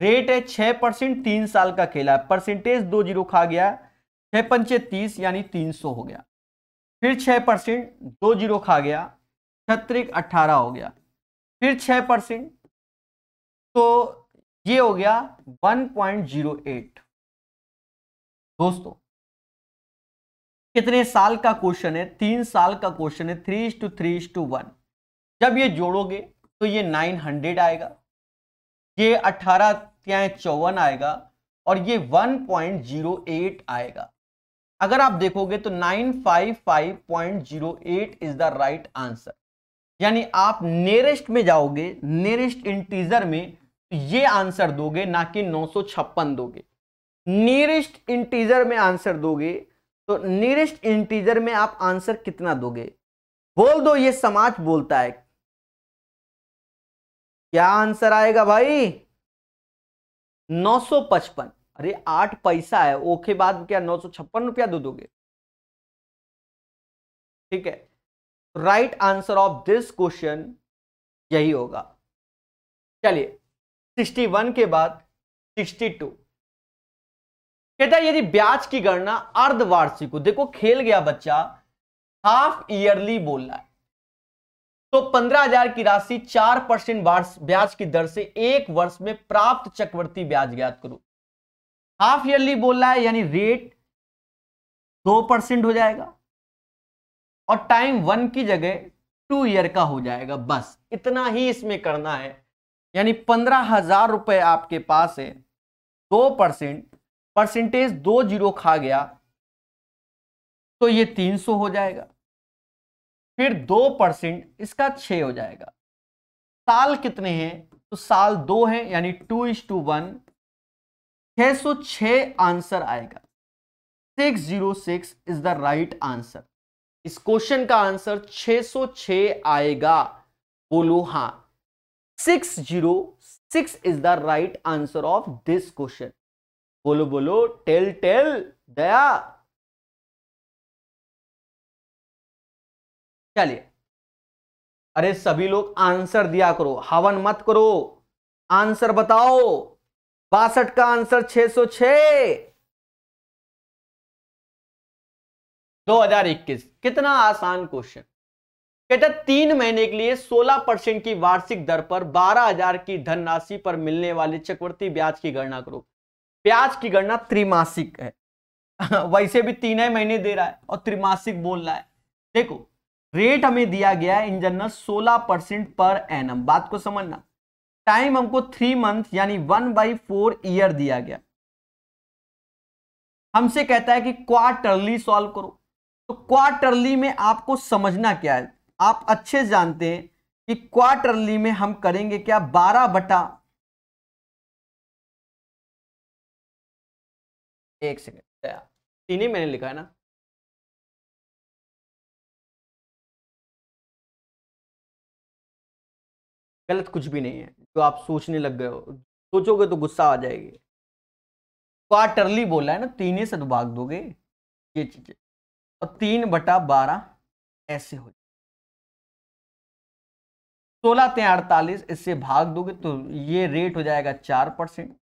रेट है 6%, 3 साल का खेला है, परसेंटेज 2 जीरो खा गया 6 पंचे 30 यानी 300 हो गया। फिर 6%, 2 जीरो खा गया, 6 18 हो गया। फिर 6%, तो ये हो गया 1.08। दोस्तों कितने साल का क्वेश्चन है? 3 साल का क्वेश्चन है, 3:3:1। जब ये जोड़ोगे तो ये 900 आएगा, ये 18 54 आएगा और ये 1.08 आएगा। अगर आप देखोगे तो 955.08 इज द राइट आंसर। यानी आप नियरेस्ट में जाओगे, नियरेस्ट इंटीजर में तो ये आंसर दोगे, ना कि 956 दोगे। नियरेस्ट इंटीजर में आंसर दोगे तो नियरेस्ट इंटीजर में आप आंसर कितना दोगे? बोल दो, ये समाज बोलता है। क्या आंसर आएगा भाई? 955। अरे 8 पैसा है, ओके बाद क्या 956 रुपया दे दोगे? ठीक है, right answer of this question यही होगा। चलिए 61 के बाद 62 कहता है यदि ब्याज की गणना अर्धवार्षिक हो, देखो खेल गया बच्चा, हाफ ईयरली बोल रहा है, तो 15,000 की राशि 4% ब्याज की दर से 1 वर्ष में प्राप्त चक्रवृद्धि ब्याज ज्ञात करो। हाफ ईयरली बोल रहा है यानी रेट 2% हो जाएगा और टाइम 1 की जगह 2 ईयर का हो जाएगा। बस इतना ही इसमें करना है। यानी 15,000 रुपए आपके पास है, 2% परसेंटेज 2 जीरो खा गया तो ये 300 हो जाएगा। फिर 2% इसका 6 हो जाएगा। साल कितने हैं? तो साल 2 है यानी 2:1, 606 आंसर आएगा। 606 इज द राइट आंसर। इस क्वेश्चन का आंसर 606 आएगा। बोलो हां, 606 is the right answer of this question. बोलो बोलो, टेल टेल दया। चलिए, अरे सभी लोग आंसर दिया करो, हवन मत करो, आंसर बताओ। 62 का आंसर 606। 2021 कितना आसान क्वेश्चन। कहता 3 महीने के लिए 16% की वार्षिक दर पर 12,000 की धनराशि पर मिलने वाले चक्रवृद्धि ब्याज की गणना करो। ब्याज की गणना त्रैमासिक है वैसे भी 3 महीने दे रहा है और त्रैमासिक बोल रहा है। देखो रेट हमें दिया गया है इन जनरल 16% पर एनम। बात को समझना। टाइम हमको 3 मंथ यानी 1/4 ईयर दिया गया। हमसे कहता है कि क्वार्टरली सॉल्व करो। तो क्वार्टरली में आपको समझना क्या है, आप अच्छे जानते हैं कि क्वार्टरली में हम करेंगे क्या, 12 बटा 1 सेकेंड, 3 ही मैंने लिखा है ना, गलत कुछ भी नहीं है जो आप सोचने लग गए हो। सोचोगे तो गुस्सा आ जाएगी। क्वार्टरली बोला है ना, 3 से तो भाग दोगे ये चीजें, और 3/12 ऐसे हो जाए। 16×48 इससे भाग दोगे तो ये रेट हो जाएगा 4%,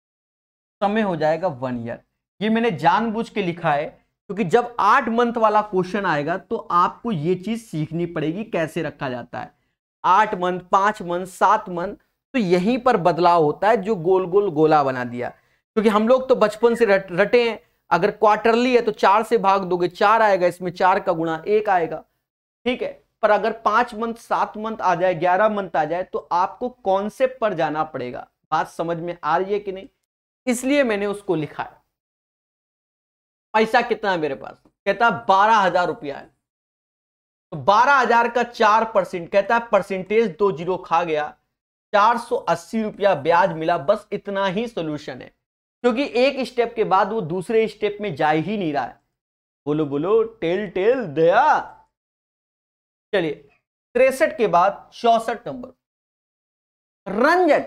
समय हो जाएगा 1 ईयर। ये मैंने जानबूझ के लिखा है क्योंकि जब 8 मंथ वाला क्वेश्चन आएगा तो आपको ये चीज सीखनी पड़ेगी कैसे रखा जाता है। 8 मंथ, 5 मंथ, 7 मंथ, तो यहीं पर बदलाव होता है जो गोल गोल गोला बना दिया। क्योंकि हम लोग तो बचपन से रटे हैं, अगर क्वार्टरली है तो 4 से भाग दोगे 4 आएगा, इसमें 4 का गुणा 1 आएगा। ठीक है, पर अगर 5 मंथ, 7 मंथ आ जाए, 11 मंथ आ जाए तो आपको कॉन्सेप्ट पर जाना पड़ेगा। बात समझ में आ रही है कि नहीं? इसलिए मैंने उसको लिखा है। पैसा कितना है मेरे पास? कहता 12,000 रुपया है। तो 12,000 का 4%, कहता है परसेंटेज 2 जीरो खा गया, 480 रुपया ब्याज मिला। बस इतना ही सोल्यूशन है, क्योंकि एक स्टेप के बाद वो दूसरे स्टेप में जा ही नहीं रहा है। बोलो बोलो, टेल टेल दया। चलिए 63 के बाद 64 नंबर। रंजन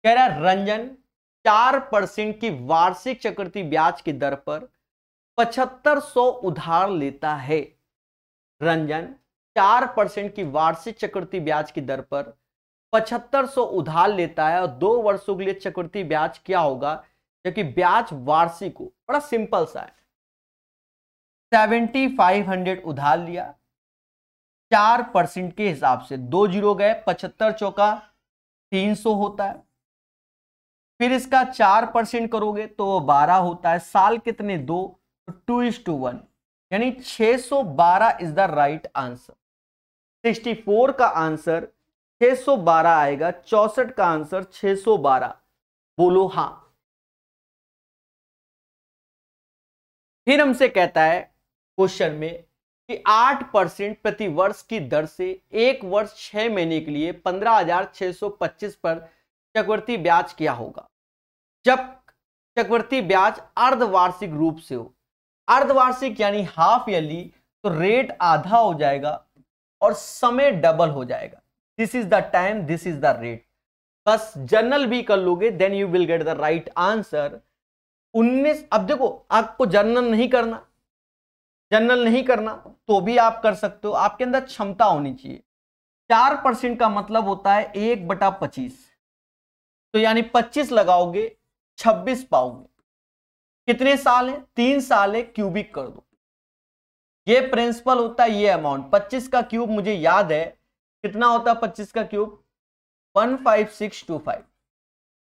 कह रहा है, रंजन 4% की वार्षिक चक्रवृद्धि ब्याज की दर पर 7500 उधार लेता है। रंजन 4% की वार्षिक चक्रवृद्धि ब्याज की दर पर 7500 उधार लेता है और 2 वर्षों के लिए चक्रवृद्धि ब्याज क्या होगा जबकि ब्याज वार्षिक हो। बड़ा सिंपल सा है। 7500 उधार लिया 4% के हिसाब से, 2 जीरो गए, 75 चौका 300 होता है। फिर इसका 4% करोगे तो वो 12 होता है। साल कितने? 2, 2:1, यानी 612 इज द राइट आंसर। 64 का आंसर 612 आएगा, 64 का आंसर 612। बोलो हाँ। फिर हमसे कहता है क्वेश्चन में कि 8% प्रति वर्ष की दर से 1 वर्ष 6 महीने के लिए 15,625 पर चक्रवृद्धि ब्याज क्या होगा जब चक्रवृद्धि ब्याज अर्धवार्षिक रूप से हो। अर्धवार्षिक यानी हाफ ईयरली, तो रेट आधा हो जाएगा और समय डबल हो जाएगा। This is the time, this is the rate. बस जर्नल भी कर लोगे then you will get the right answer. 19। अब देखो, आपको जर्नल नहीं करना, जर्नल नहीं करना तो भी आप कर सकते हो, आपके अंदर क्षमता होनी चाहिए। 4% का मतलब होता है 1/25, तो यानी 25 लगाओगे 26 पाओगे। कितने साल है? 3 साल है, क्यूबिक कर दो। ये प्रिंसिपल होता है, ये अमाउंट। 25 का क्यूब मुझे याद है कितना होता है। 25 का क्यूब 15625।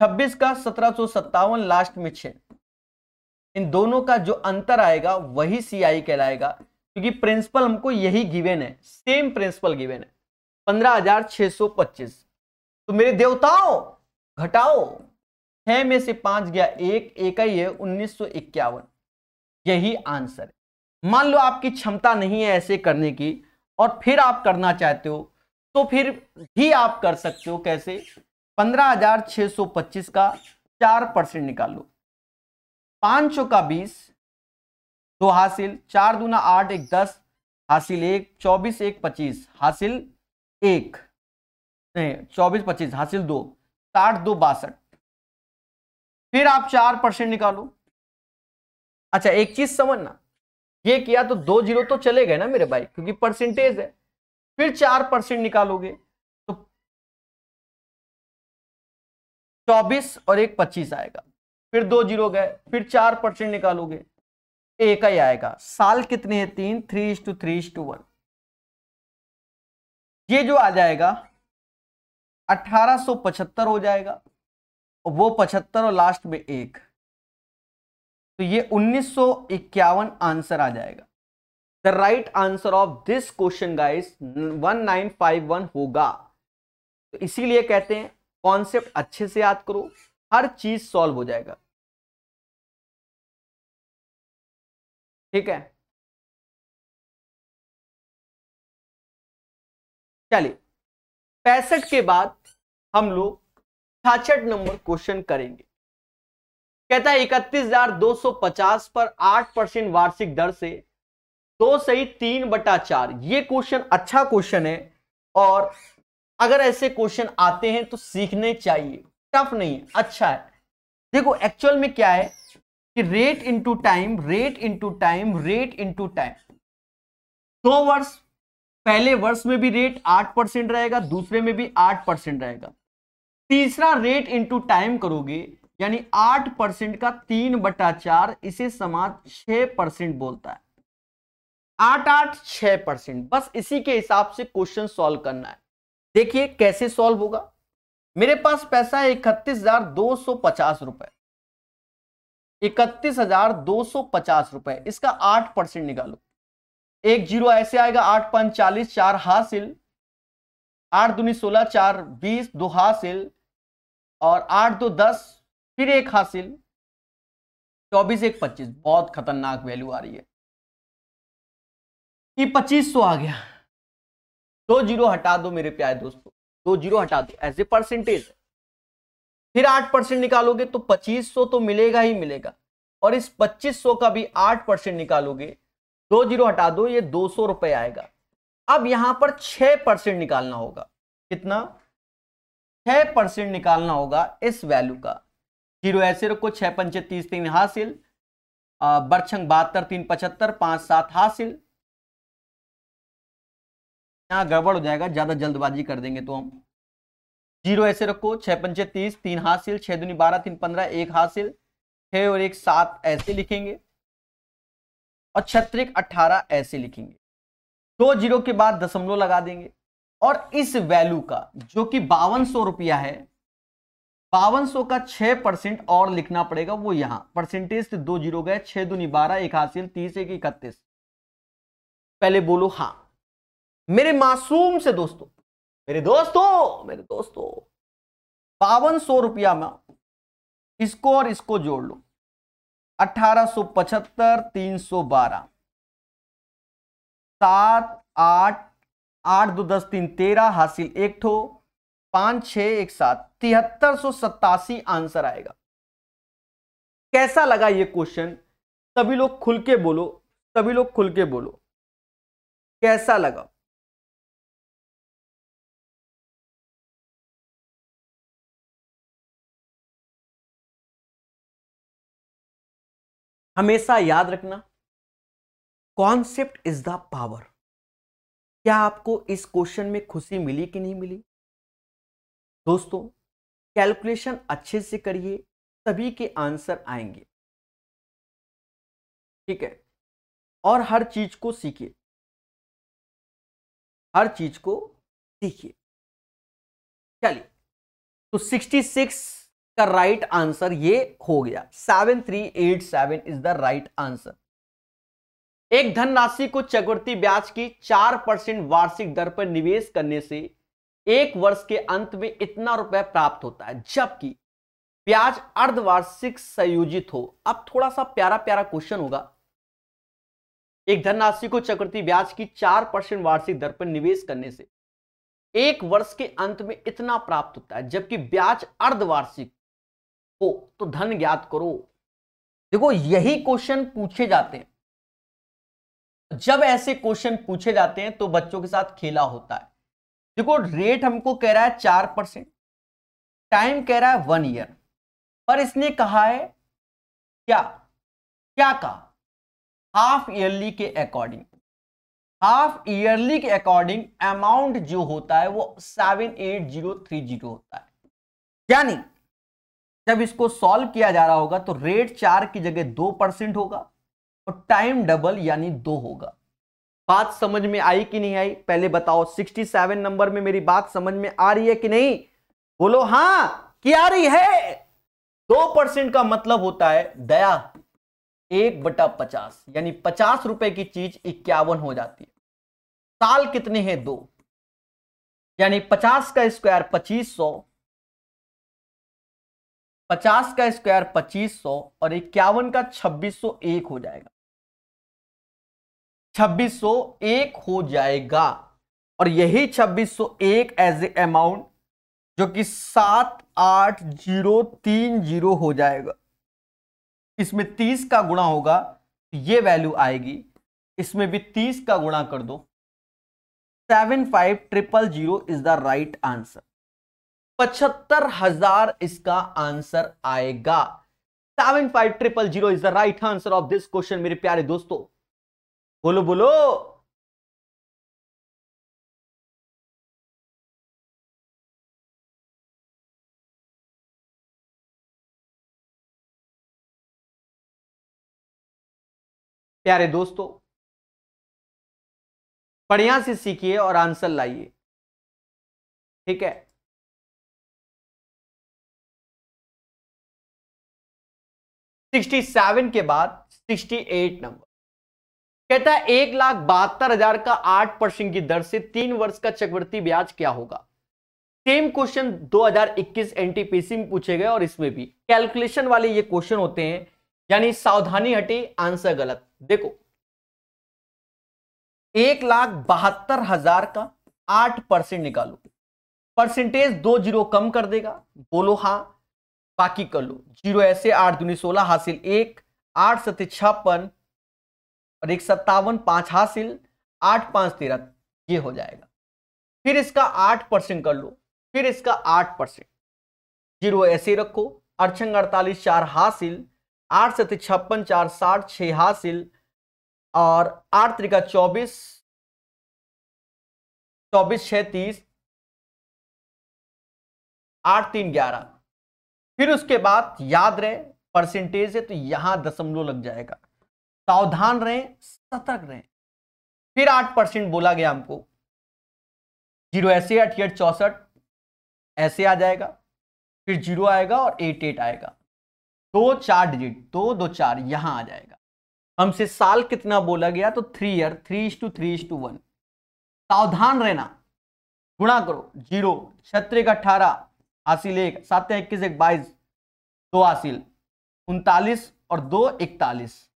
26 का 1757, लास्ट में 6। इन दोनों का जो अंतर आएगा वही सीआई कहलाएगा, क्योंकि प्रिंसिपल हमको यही गिवन है, सेम प्रिंसिपल गिवन है 15,625। तो मेरे देवताओं घटाओ, 6 में से 5 गया, एक ही है, 1951। यही आंसर है। मान लो आपकी क्षमता नहीं है ऐसे करने की और फिर आप करना चाहते हो तो फिर भी आप कर सकते हो। कैसे? 15,625 का 4% निकाल लो। 5 का 20, 2 हासिल, 4 दूना 8, 1 10, हासिल 1, 24 1 25, हासिल 1, नहीं 24 25, हासिल 2, 60 2 62। फिर आप 4% निकालो। अच्छा एक चीज समझना, ये किया तो 2 जीरो तो चले गए ना मेरे भाई, क्योंकि परसेंटेज है। फिर 4% निकालोगे तो 24 और 1 25 आएगा। फिर 2 जीरो गए, फिर 4% निकालोगे, एक ही आएगा। साल कितने हैं? 3, 3:3:1। ये जो आ जाएगा 1875 हो जाएगा, और वो 75 और लास्ट में 1, तो ये 1951 आंसर आ जाएगा। The right answer of this question guys 1951 होगा। तो इसीलिए कहते हैं कॉन्सेप्ट अच्छे से याद करो, हर चीज सॉल्व हो जाएगा। ठीक है, चलिए 65 के बाद हम लोग 66 नंबर क्वेश्चन करेंगे। कहता है 31,250 पर 8% वार्षिक दर से 2 सही 3/4। ये क्वेश्चन अच्छा क्वेश्चन है, और अगर ऐसे क्वेश्चन आते हैं तो सीखने चाहिए, टफ नहीं है, अच्छा है। देखो एक्चुअल में क्या है कि rate into time, rate into time, rate into time. 2 वर्ष, पहले वर्ष में भी रेट 8% रहेगा, दूसरे में भी 8% रहेगा। तीसरा रेट इनटू टाइम करोगे, यानी 8% का 3/4, इसे समाज 6% बोलता है। 8 8 6%, बस इसी के हिसाब से क्वेश्चन सॉल्व करना है। देखिए कैसे सॉल्व होगा। मेरे पास पैसा है 31,250 रुपए, 31,250 रुपए, इसका 8% निकालो। 1 जीरो ऐसे आएगा, 8 5 40, 4 हासिल, 8 दूनी 16, 4 20, 2 हासिल, और 8 2 10, फिर 1 हासिल, 24 1 25। बहुत खतरनाक वैल्यू आ रही है, ये 2500 आ गया। 2 जीरो हटा दो मेरे प्यारे दोस्तों, 2 जीरो हटा दो, ऐसे परसेंटेज। फिर 8% निकालोगे तो 2500 तो मिलेगा ही मिलेगा, और इस 2500 का भी 8% निकालोगे, 2 जीरो हटा दो, ये 200 रुपए आएगा। अब यहां पर 6% निकालना होगा। कितना? 6% निकालना होगा इस वैल्यू का। जीरो ऐसे रखो, 6 पंचे 30, 3 हासिल, बरछंग 72 3 75, 5 7 हासिल। यहां गड़बड़ हो जाएगा, ज्यादा जल्दबाजी कर देंगे तो हम। जीरो ऐसे रखो, 6 पंचे 30, 3 हासिल, 6 दूनी 12, 3 15, 1 हासिल, 6 और 1 7 ऐसे लिखेंगे और 36 18 ऐसे लिखेंगे। 2 जीरो के बाद दशमलव लगा देंगे और इस वैल्यू का जो कि 5200 रुपया है, 5200 का 6% और लिखना पड़ेगा, वो यहां परसेंटेज से 2 जीरो गए, 6 दूनी 12, 1 हासिल 30 1 31। पहले बोलो हाँ मेरे मासूम से दोस्तों, मेरे दोस्तों 5200 रुपया में इसको और इसको जोड़ लो, 1875 312 7 8 8 2 10 3 13 हासिल 1 ठो 5 6 1 7 7387 आंसर आएगा। कैसा लगा ये क्वेश्चन? सभी लोग खुल के बोलो, सभी लोग खुल के बोलो कैसा लगा? हमेशा याद रखना, कॉन्सेप्ट इज द पावर। क्या आपको इस क्वेश्चन में खुशी मिली कि नहीं मिली? दोस्तों कैलकुलेशन अच्छे से करिए, सभी के आंसर आएंगे, ठीक है? और हर चीज को सीखिए, हर चीज को सीखिए। चलिए, तो 66 का राइट आंसर ये हो गया, 7387 इज द राइट आंसर। एक धनराशि को चक्रवृद्धि ब्याज की 4% वार्षिक दर पर निवेश करने से एक वर्ष के अंत में इतना रुपए प्राप्त होता है, जबकि ब्याज अर्धवार्षिक संयोजित हो। अब थोड़ा सा प्यारा प्यारा क्वेश्चन होगा। एक धनराशि को चक्रवृद्धि ब्याज की 4% वार्षिक दर पर निवेश करने से एक वर्ष के अंत में इतना प्राप्त होता है, जबकि ब्याज अर्धवार्षिक हो तो धन ज्ञात करो। देखो यही क्वेश्चन पूछे जाते हैं, जब ऐसे क्वेश्चन पूछे जाते हैं तो बच्चों के साथ खेला होता है। देखो रेट हमको कह रहा है 4%, टाइम कह रहा है 1 ईयर, पर इसने कहा है क्या क्या कहा? हाफ ईयरली के अकॉर्डिंग। हाफ ईयरली के अकॉर्डिंग अमाउंट जो होता है वो 78030 होता है। यानी जब इसको सॉल्व किया जा रहा होगा तो रेट 4 की जगह 2% होगा और टाइम डबल यानी 2 होगा। बात समझ में आई कि नहीं आई? पहले बताओ 67 नंबर में मेरी बात समझ में आ रही है कि नहीं? बोलो हां कि आ रही है। 2% का मतलब होता है दया 1/50, यानी 50 रुपए की चीज 51 हो जाती है। साल कितने हैं? 2, यानी 50 का स्क्वायर 2500, 50 का स्क्वायर 2500 और 51 का 2601 हो जाएगा, 2601 हो जाएगा। और यही 2601 एज ए अमाउंट जो कि 78030 हो जाएगा। इसमें 30 का गुणा होगा तो ये वैल्यू आएगी, इसमें भी 30 का गुणा कर दो, 75000 इज द राइट आंसर। 75,000 इसका आंसर आएगा। 75000 is the right answer of this question मेरे प्यारे दोस्तों। बोलो बोलो। प्यारे दोस्तों बढ़िया से सीखिए और आंसर लाइए, ठीक है? सिक्सटी 67 के बाद 68 नंबर कहता है 1,72,000 का 8% की दर से 3 वर्ष का चक्रवृद्धि ब्याज क्या होगा? सेम क्वेश्चन 2021 एनटीपीसी में पूछे गए और इसमें भी कैलकुलेशन वाले ये क्वेश्चन होते हैं, यानी सावधानी हटे, आंसर गलत। देखो 1,72,000 का 8% निकालो, परसेंटेज 2 जीरो कम कर देगा, बोलो हां, बाकी कर लो। जीरो ऐसे 8 दूनी 16 हासिल 1, 8 7 56 और 1 57 5 हासिल 8 5 13, ये हो जाएगा। फिर इसका 8% कर लो, फिर इसका 8%, जीरो ऐसे रखो, 8 48 4 हासिल, 8 7 56 4 60 6 हासिल और 8 3 24 24 6 30 8 3 11। फिर उसके बाद याद रहे परसेंटेज है तो यहां दशमलव लग जाएगा। सावधान रहें, सतर्क रहें। फिर 8% बोला गया हमको, 0 ऐसे 88 64 ऐसे आ जाएगा, फिर 0 आएगा और 88 आएगा, 2 4 डिजिट, 2 2 4 यहां आ जाएगा। हमसे साल कितना बोला गया तो 3 ईयर, 3:3:1। सावधान रहना, गुणा करो, 0 छत्रिक 18 हासिल 1 7 21 1 22 2 हासिल 39 और 2 41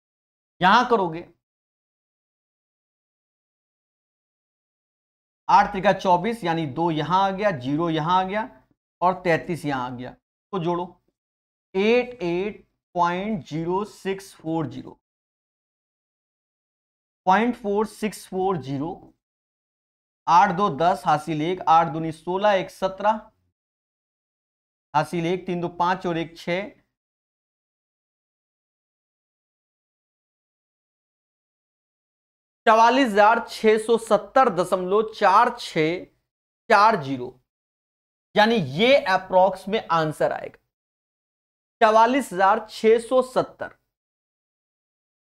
यहां करोगे, 8 त्रिका 24 यानी 2 यहां आ गया, 0 यहां आ गया और 33 यहां आ गया, तो जोड़ो 88.0640 0.4640, 8 2 10 हासिल 1 8 दूनी 16 1 17 हासिल 1 3 2 5 और 1 6 44,670.4640 यानी ये अप्रोक्स में आंसर आएगा 44,670।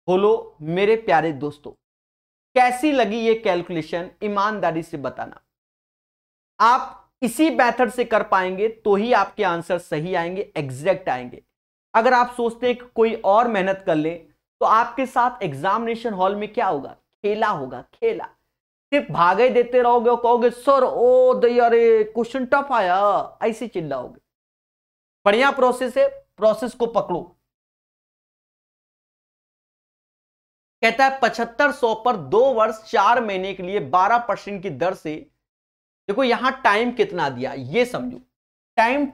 बोलो मेरे प्यारे दोस्तों, कैसी लगी ये कैलकुलेशन, ईमानदारी से बताना। आप इसी मेथड से कर पाएंगे तो ही आपके आंसर सही आएंगे, एग्जैक्ट आएंगे। अगर आप सोचते हैं कि कोई और मेहनत कर ले तो आपके साथ एग्जामिनेशन हॉल में क्या होगा, खेला होगा, खेला। सिर्फ भागे देते रहोगे और कहोगे सर ओ दैया रे क्वेश्चन टफ आया, ऐसे चिल्लाओगे। बढ़िया प्रोसेस है, प्रोसेस को पकड़ो। कहता है 7500 पर 2 वर्ष 4 महीने के लिए 12% की दर से, देखो यहां टाइम कितना दिया ये समझो, टाइम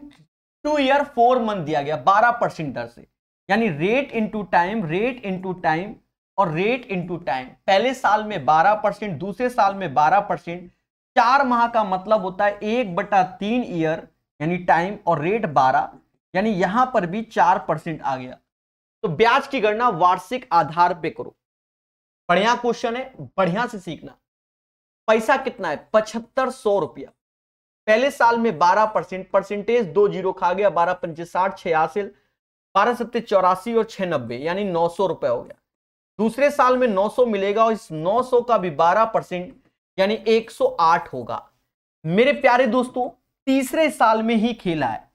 2 ईयर 4 मंथ दिया गया 12% दर से, यानी rate into time, rate into time और रेट इनटू टाइम। पहले साल में 12%, दूसरे साल में 12%, 4 माह का मतलब होता है 1/3 ईयर यानी टाइम और रेट 12, यानी यहां पर भी 4% आ गया। तो ब्याज की गणना वार्षिक आधार पे करो। बढ़िया क्वेश्चन है, बढ़िया से सीखना। पैसा कितना है 7500 रुपया, पहले साल में 12%, परसेंटेज 2 जीरो खा गया, 12 पंचे 60 6 हासिल, 12 सत्ते 84 और 6 90 यानी 900 रुपया हो गया। दूसरे साल में 900 मिलेगा और इस 900 का भी 12% यानी 108 होगा। मेरे प्यारे दोस्तों तीसरे साल में ही खेला है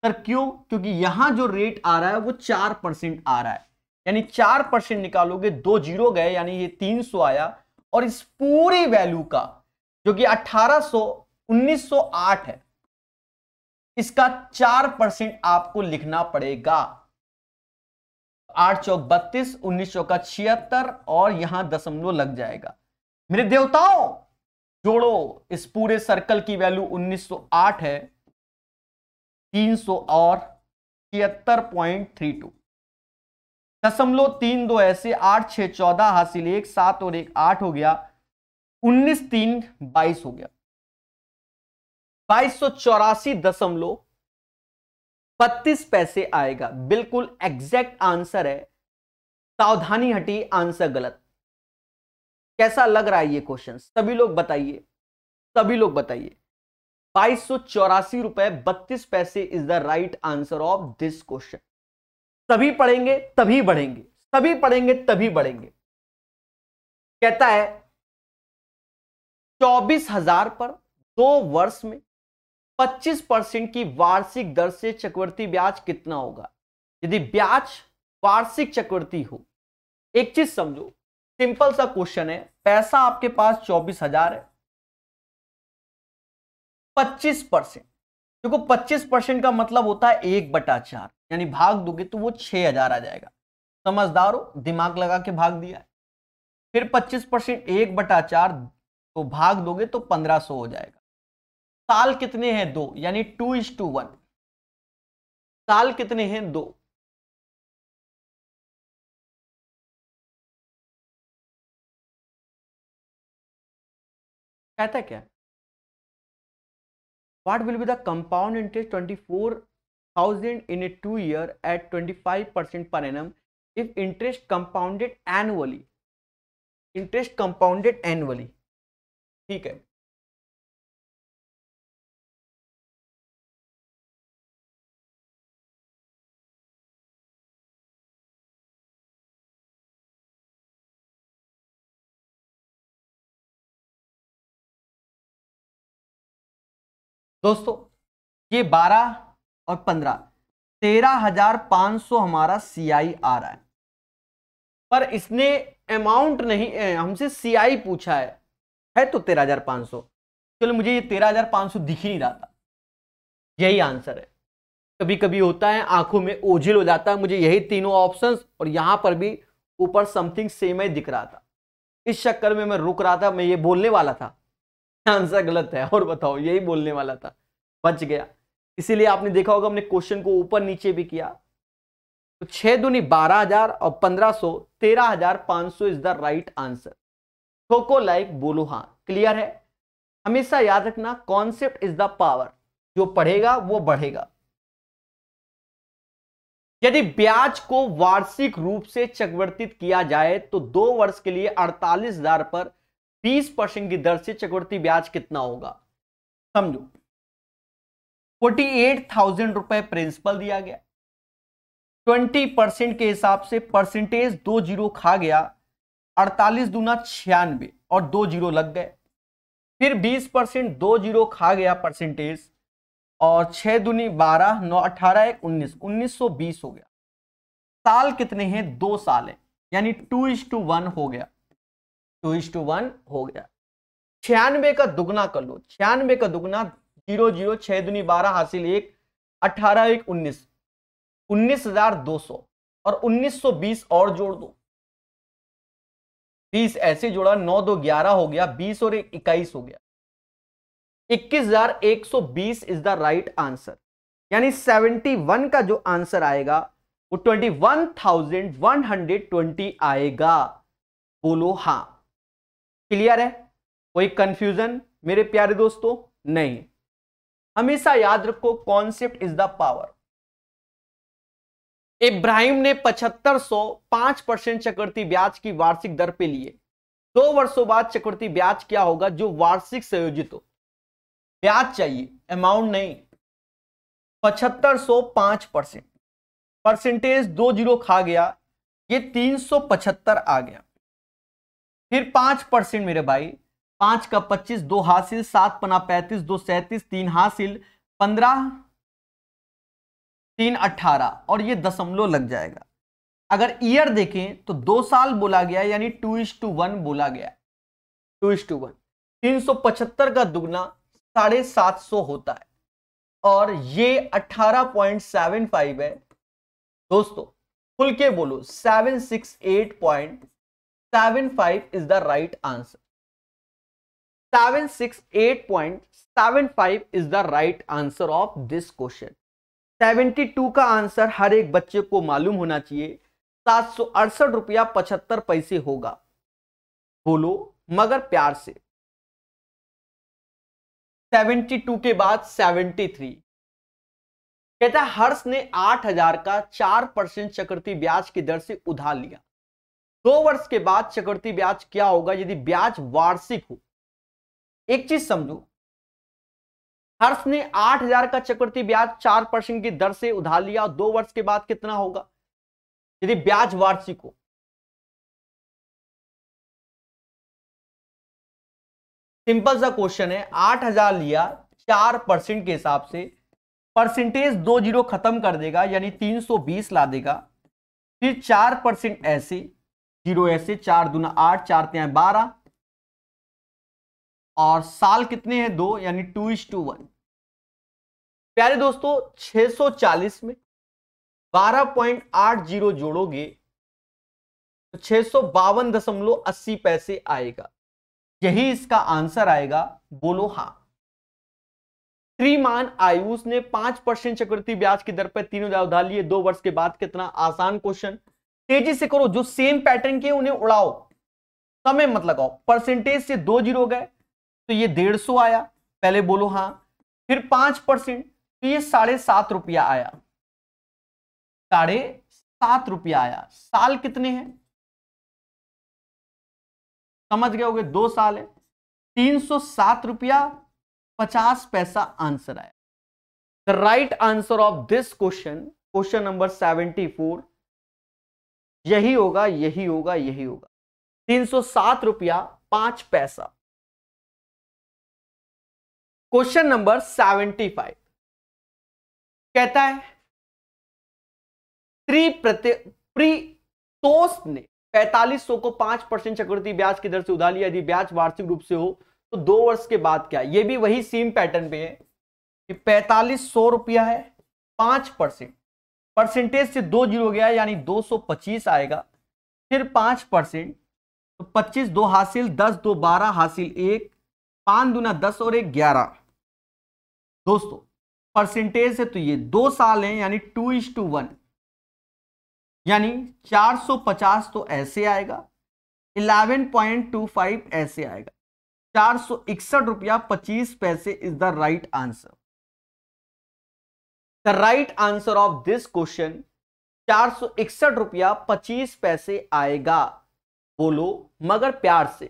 सर, क्यों? क्योंकि यहां जो रेट आ रहा है वो 4% आ रहा है, यानी 4% निकालोगे, 2 जीरो गए यानी ये 300 आया, और इस पूरी वैल्यू का जो कि 1908 है, इसका 4% आपको लिखना पड़ेगा। 8 चौक 32, 19 चौका 76 और यहां दशमलव लग जाएगा। मेरे देवताओं जोड़ो, इस पूरे सर्कल की वैल्यू 1908 है, 300 और 76.32, दशमलव 32 ऐसे 8 6 14 हासिल 1 7 और 1 8 हो गया, 19 3 22 हो गया, 2284.32 आएगा। बिल्कुल एग्जैक्ट आंसर है, सावधानी हटी, आंसर गलत। कैसा लग रहा है ये क्वेश्चन, सभी लोग बताइए, सभी लोग बताइए। 2284.32 is the right answer of this question. सभी पढ़ेंगे तभी बढ़ेंगे, सभी पढ़ेंगे तभी बढ़ेंगे। कहता है 24,000 पर 2 वर्ष में 25% की वार्षिक दर से चक्रवृद्धि ब्याज कितना होगा? यदि ब्याज वार्षिक चक्रवृद्धि हो, एक चीज समझो, सिंपल सा क्वेश्चन है, पैसा आपके पास 24,000 है, 25%, देखो 25% का मतलब होता है 1/4, यानी भाग दोगे तो वो 6,000 आ जाएगा। समझदार हो, दिमाग लगा के भाग दिया है। फिर 25% 1/4 तो भाग दोगे तो 1500 हो जाएगा। साल कितने हैं 2, यानी 2:1। साल कितने हैं 2, कहता है क्या, what will be the compound interest 24,000 in a 2 year at 25% per annum if interest compounded annually, interest compounded annually। ठीक है, दोस्तों ये 12 और 15, 13,500 हमारा CI आ रहा है, पर इसने अमाउंट नहीं हमसे CI पूछा है तो 13,500। चलो मुझे ये 13,500 दिख ही नहीं रहा था, यही आंसर है। कभी कभी होता है आंखों में ओझिल हो जाता है, मुझे यही तीनों ऑप्शंस और यहां पर भी ऊपर समथिंग सेम ही दिख रहा था, इस चक्कर में मैं रुक रहा था। मैं ये बोलने वाला था आंसर गलत है, और बताओ यही बोलने वाला था, बच गया। इसीलिए आपने देखा होगा हमने क्वेश्चन को ऊपर नीचे भी किया। तो 6 दूनी 12,000 और 1500, 13,500 इज द राइट आंसर। ठोको लाइक, बोलो हाँ। क्लियर है? हमेशा याद रखना, कॉन्सेप्ट इज द पावर, जो पढ़ेगा वो बढ़ेगा। यदि ब्याज को वार्षिक रूप से चक्रवर्तित किया जाए तो 2 वर्ष के लिए 48,000 पर 20% की दर से चक्रवर्ती ब्याज कितना होगा? समझो, 48,000 रुपए प्रिंसिपल दिया गया, 20% के हिसाब से परसेंटेज 2 जीरो खा गया, 48 दूना 96 और 2 जीरो लग गए। फिर 20% 2 जीरो खा गया परसेंटेज, और 6 दूनी 12, 9 18 1 19, 1920 हो गया। साल कितने हैं? 2 साल है, यानी 2:1 हो गया, 2:1 हो गया। 96 का दुगना कर लो, 96 का दुगना 0 0, 6 दूनी 12 हासिल 1, 18 1 19, 19,200 और 1920 और जोड़ दो, 20 ऐसे जोड़ा, 9 2 11 हो गया, 20 और 1 21 हो गया, 21,120 इज द राइट आंसर। यानी 71 का जो आंसर आएगा वो 21,120 आएगा। बोलो हाँ। क्लियर है? कोई कंफ्यूजन मेरे प्यारे दोस्तों? नहीं। हमेशा याद रखो, concept is the power. Ibrahim ने 7500 5% चक्रवर्ती ब्याज की वार्षिक दर पे लिए। 2 वर्षों बाद चक्रवर्ती ब्याज क्या होगा जो वार्षिक संयोजित हो? ब्याज चाहिए, अमाउंट नहीं। 7500 5%, परसेंटेज 2 जीरो खा गया, ये 375 आ गया। फिर 5% मेरे भाई, 5 का 25, 2 हासिल, 7 पना 35, 2 37, 3 हासिल, 15 3 18 और ये दशमलव लग जाएगा। अगर ईयर देखें तो 2 साल बोला गया, यानी 2:1 बोला गया, 2:1। 375 का दुगना 750 होता है, और ये 18.75 है। दोस्तों खुल के बोलो, 768.75 is the right answer. 768.75 is the right answer of this question. 72 का आंसर हर एक बच्चे को मालूम होना चाहिए, 768 रुपया 75 पैसे होगा। बोलो मगर प्यार से। 72 के बाद 73 कहता है हर्ष ने 8,000 का 4% चक्रवृद्धि ब्याज की दर से उधार लिया। 2 वर्ष के बाद चक्रवृद्धि ब्याज क्या होगा यदि ब्याज वार्षिक हो? एक चीज समझो, हर्ष ने 8,000 का चक्रवृद्धि ब्याज 4% की दर से उधार लिया, और 2 वर्ष के बाद कितना होगा यदि ब्याज वार्षिक हो? सिंपल सा क्वेश्चन है, 8,000 लिया 4% के हिसाब से, परसेंटेज 2 जीरो खत्म कर देगा, यानी 320 ला देगा। फिर 4% ऐसे, जीरो ऐसे, 4 दूना 8, 4 3 12, और साल कितने हैं? 2, यानी 2:1। प्यारे दोस्तों 640 में 12.80 जोड़ोगे तो 652.80 पैसे आएगा। यही इसका आंसर आएगा। बोलो हाँ। श्रीमान आयुष ने 5% चक्रवृद्धि ब्याज की दर पर 3,000 उधार लिए, 2 वर्ष के बाद कितना? आसान क्वेश्चन, तेजी से करो, जो सेम पैटर्न के उन्हें उड़ाओ, समय मत लगाओ। परसेंटेज से 2 जीरो गए तो ये 150 आया, पहले बोलो हाँ। फिर 5% तो ये 7.5 रुपया आया, 7.5 रुपया आया। साल कितने हैं समझ गए होगे? 2 साल है, 307 रुपया 50 पैसा आंसर आया। The right answer of this question, question number 74, यही होगा, यही होगा, यही होगा। 307 रुपया 5 पैसा। क्वेश्चन नंबर 75 कहता है प्रीतोष ने 4500 को 5% चक्रवृद्धि ब्याज की दर से उधार लिया। यदि ब्याज वार्षिक रूप से हो तो 2 वर्ष के बाद क्या। ये भी वही सेम पैटर्न पे है कि 4500 रुपया है, 5% परसेंटेज से 2 जीरो गया यानी 225 आएगा, फिर 5% तो 25, 2 हासिल, 10 2 12 हासिल 1, 5 दूना 10 और 1 11। दोस्तों परसेंटेज है तो ये 2 साल है यानी 2:1 यानी 450 तो ऐसे आएगा, 11.25 ऐसे आएगा। 461 रुपया 25 पैसे is the right answer. The right answer of this question 461 रुपया 25 पैसे आएगा। बोलो मगर प्यार से।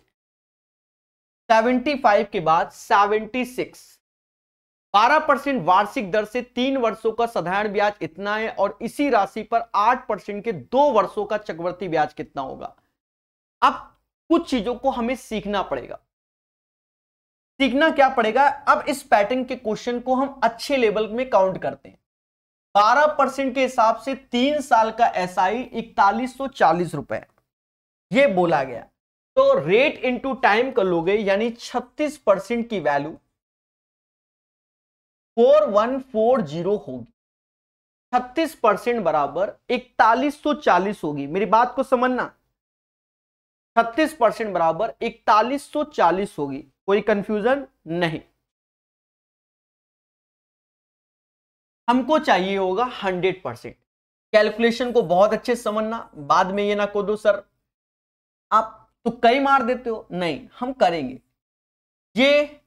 75 के बाद 76, 12% वार्षिक दर से 3 वर्षों का साधारण ब्याज इतना है और इसी राशि पर 8% के 2 वर्षों का चक्रवृद्धि ब्याज कितना होगा। अब कुछ चीजों को हमें सीखना पड़ेगा। सीखना क्या पड़ेगा, अब इस पैटर्न के क्वेश्चन को हम अच्छे लेवल में काउंट करते हैं। 12% के हिसाब से 3 साल का एसआई 4140 रुपए ये बोला गया, तो रेट इनटू टाइम कर लोगे यानी 36% की वैल्यू 4140 होगी। 36% बराबर 4140 होगी। मेरी बात को समझना, 36% बराबर 4140 होगी। कोई कंफ्यूजन नहीं। हमको चाहिए होगा 100%। कैलकुलेशन को बहुत अच्छे से समझना, बाद में ये ना कहो दो सर आप तो कई मार देते हो, नहीं हम करेंगे। ये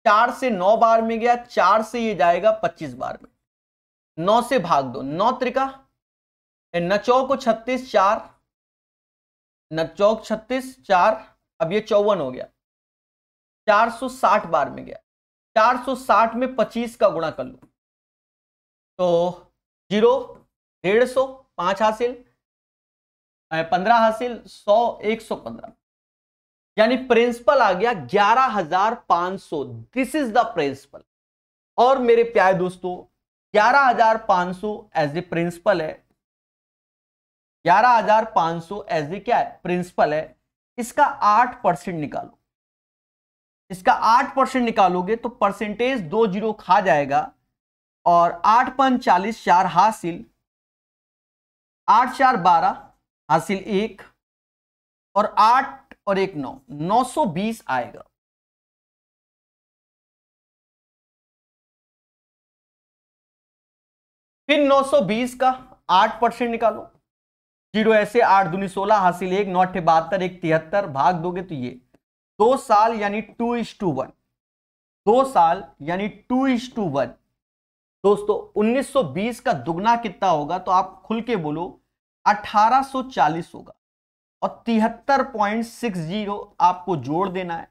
4 से 9 बार में गया, 4 से ये जाएगा 25 बार में, 9 से भाग दो, 9 त्रिका 9 को 36, 4 9 चौक 36, 4 अब ये 54 हो गया। 460 बार में गया, 460 में 25 का गुणा कर लो तो 0 150, 5 हासिल, 15 हासिल, 100 115 यानी प्रिंसिपल आ गया 11500। This is the principal. और मेरे प्यारे दोस्तों 11500 एज ए प्रिंसिपल है, 11500 एज ए क्या है प्रिंसिपल है। इसका 8% निकालो, इसका 8% निकालोगे तो परसेंटेज 2 जीरो खा जाएगा और 8 5 40, 4 हासिल, 8 4 12 हासिल 1 और 8 और 1 9, 920 आएगा। फिर 920 का 8% निकालो, 0 ऐसे 8 दूनी 16 हासिल 1, 9 72 1 73 भाग दोगे तो ये 2 साल यानी 2:1, 2 साल यानी 2:1। दोस्तों 1920 का दुगना कितना होगा तो आप खुल के बोलो 1840 होगा और 73.60 आपको जोड़ देना है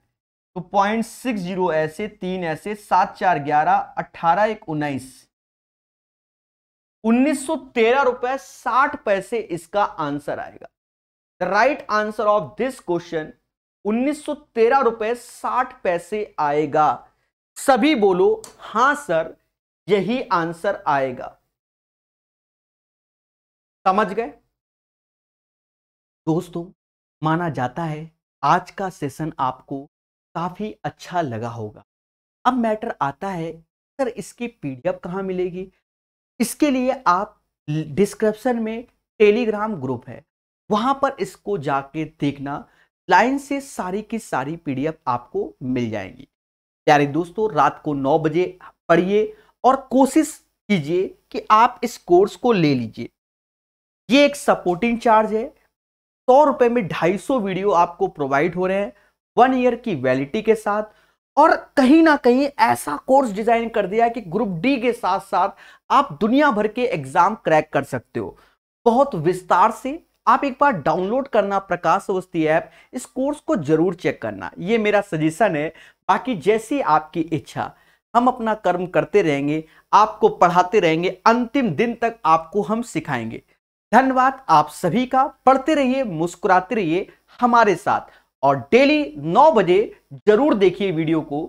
तो 0.60 ऐसे, 3 ऐसे, 7 4 11, 18 1 19, 1913 रुपए 60 पैसे इसका आंसर आएगा। The right answer of this question 1913 रुपए 60 पैसे आएगा। सभी बोलो हां सर यही आंसर आएगा। समझ गए दोस्तों? माना जाता है आज का सेशन आपको काफी अच्छा लगा होगा। अब मैटर आता है सर इसकी पीडीएफ कहां मिलेगी? इसके लिए आप डिस्क्रिप्शन में टेलीग्राम ग्रुप है, वहां पर इसको जाके देखना, लाइन से सारी की सारी पीडीएफ आपको मिल जाएंगी। प्यारे दोस्तों रात को 9 बजे पढ़िए और कोशिश कीजिए कि आप इस कोर्स को ले लीजिए। ये एक सपोर्टिंग चार्ज है। 100 रुपए में 250 वीडियो आपको प्रोवाइड हो रहे हैं 1 ईयर की वैलिडिटी के साथ, और कहीं ना कहीं ऐसा कोर्स डिजाइन कर दिया कि ग्रुप डी के साथ साथ आप दुनिया भर के एग्जाम क्रैक कर सकते हो बहुत विस्तार से। आप एक बार डाउनलोड करना प्रकाश अवस्थी ऐप, इस कोर्स को जरूर चेक करना, ये मेरा सजेशन है। बाकी जैसी आपकी इच्छा, हम अपना कर्म करते रहेंगे, आपको पढ़ाते रहेंगे, अंतिम दिन तक आपको हम सिखाएंगे। धन्यवाद आप सभी का। पढ़ते रहिए, मुस्कुराते रहिए हमारे साथ, और डेली 9 बजे जरूर देखिए वीडियो को।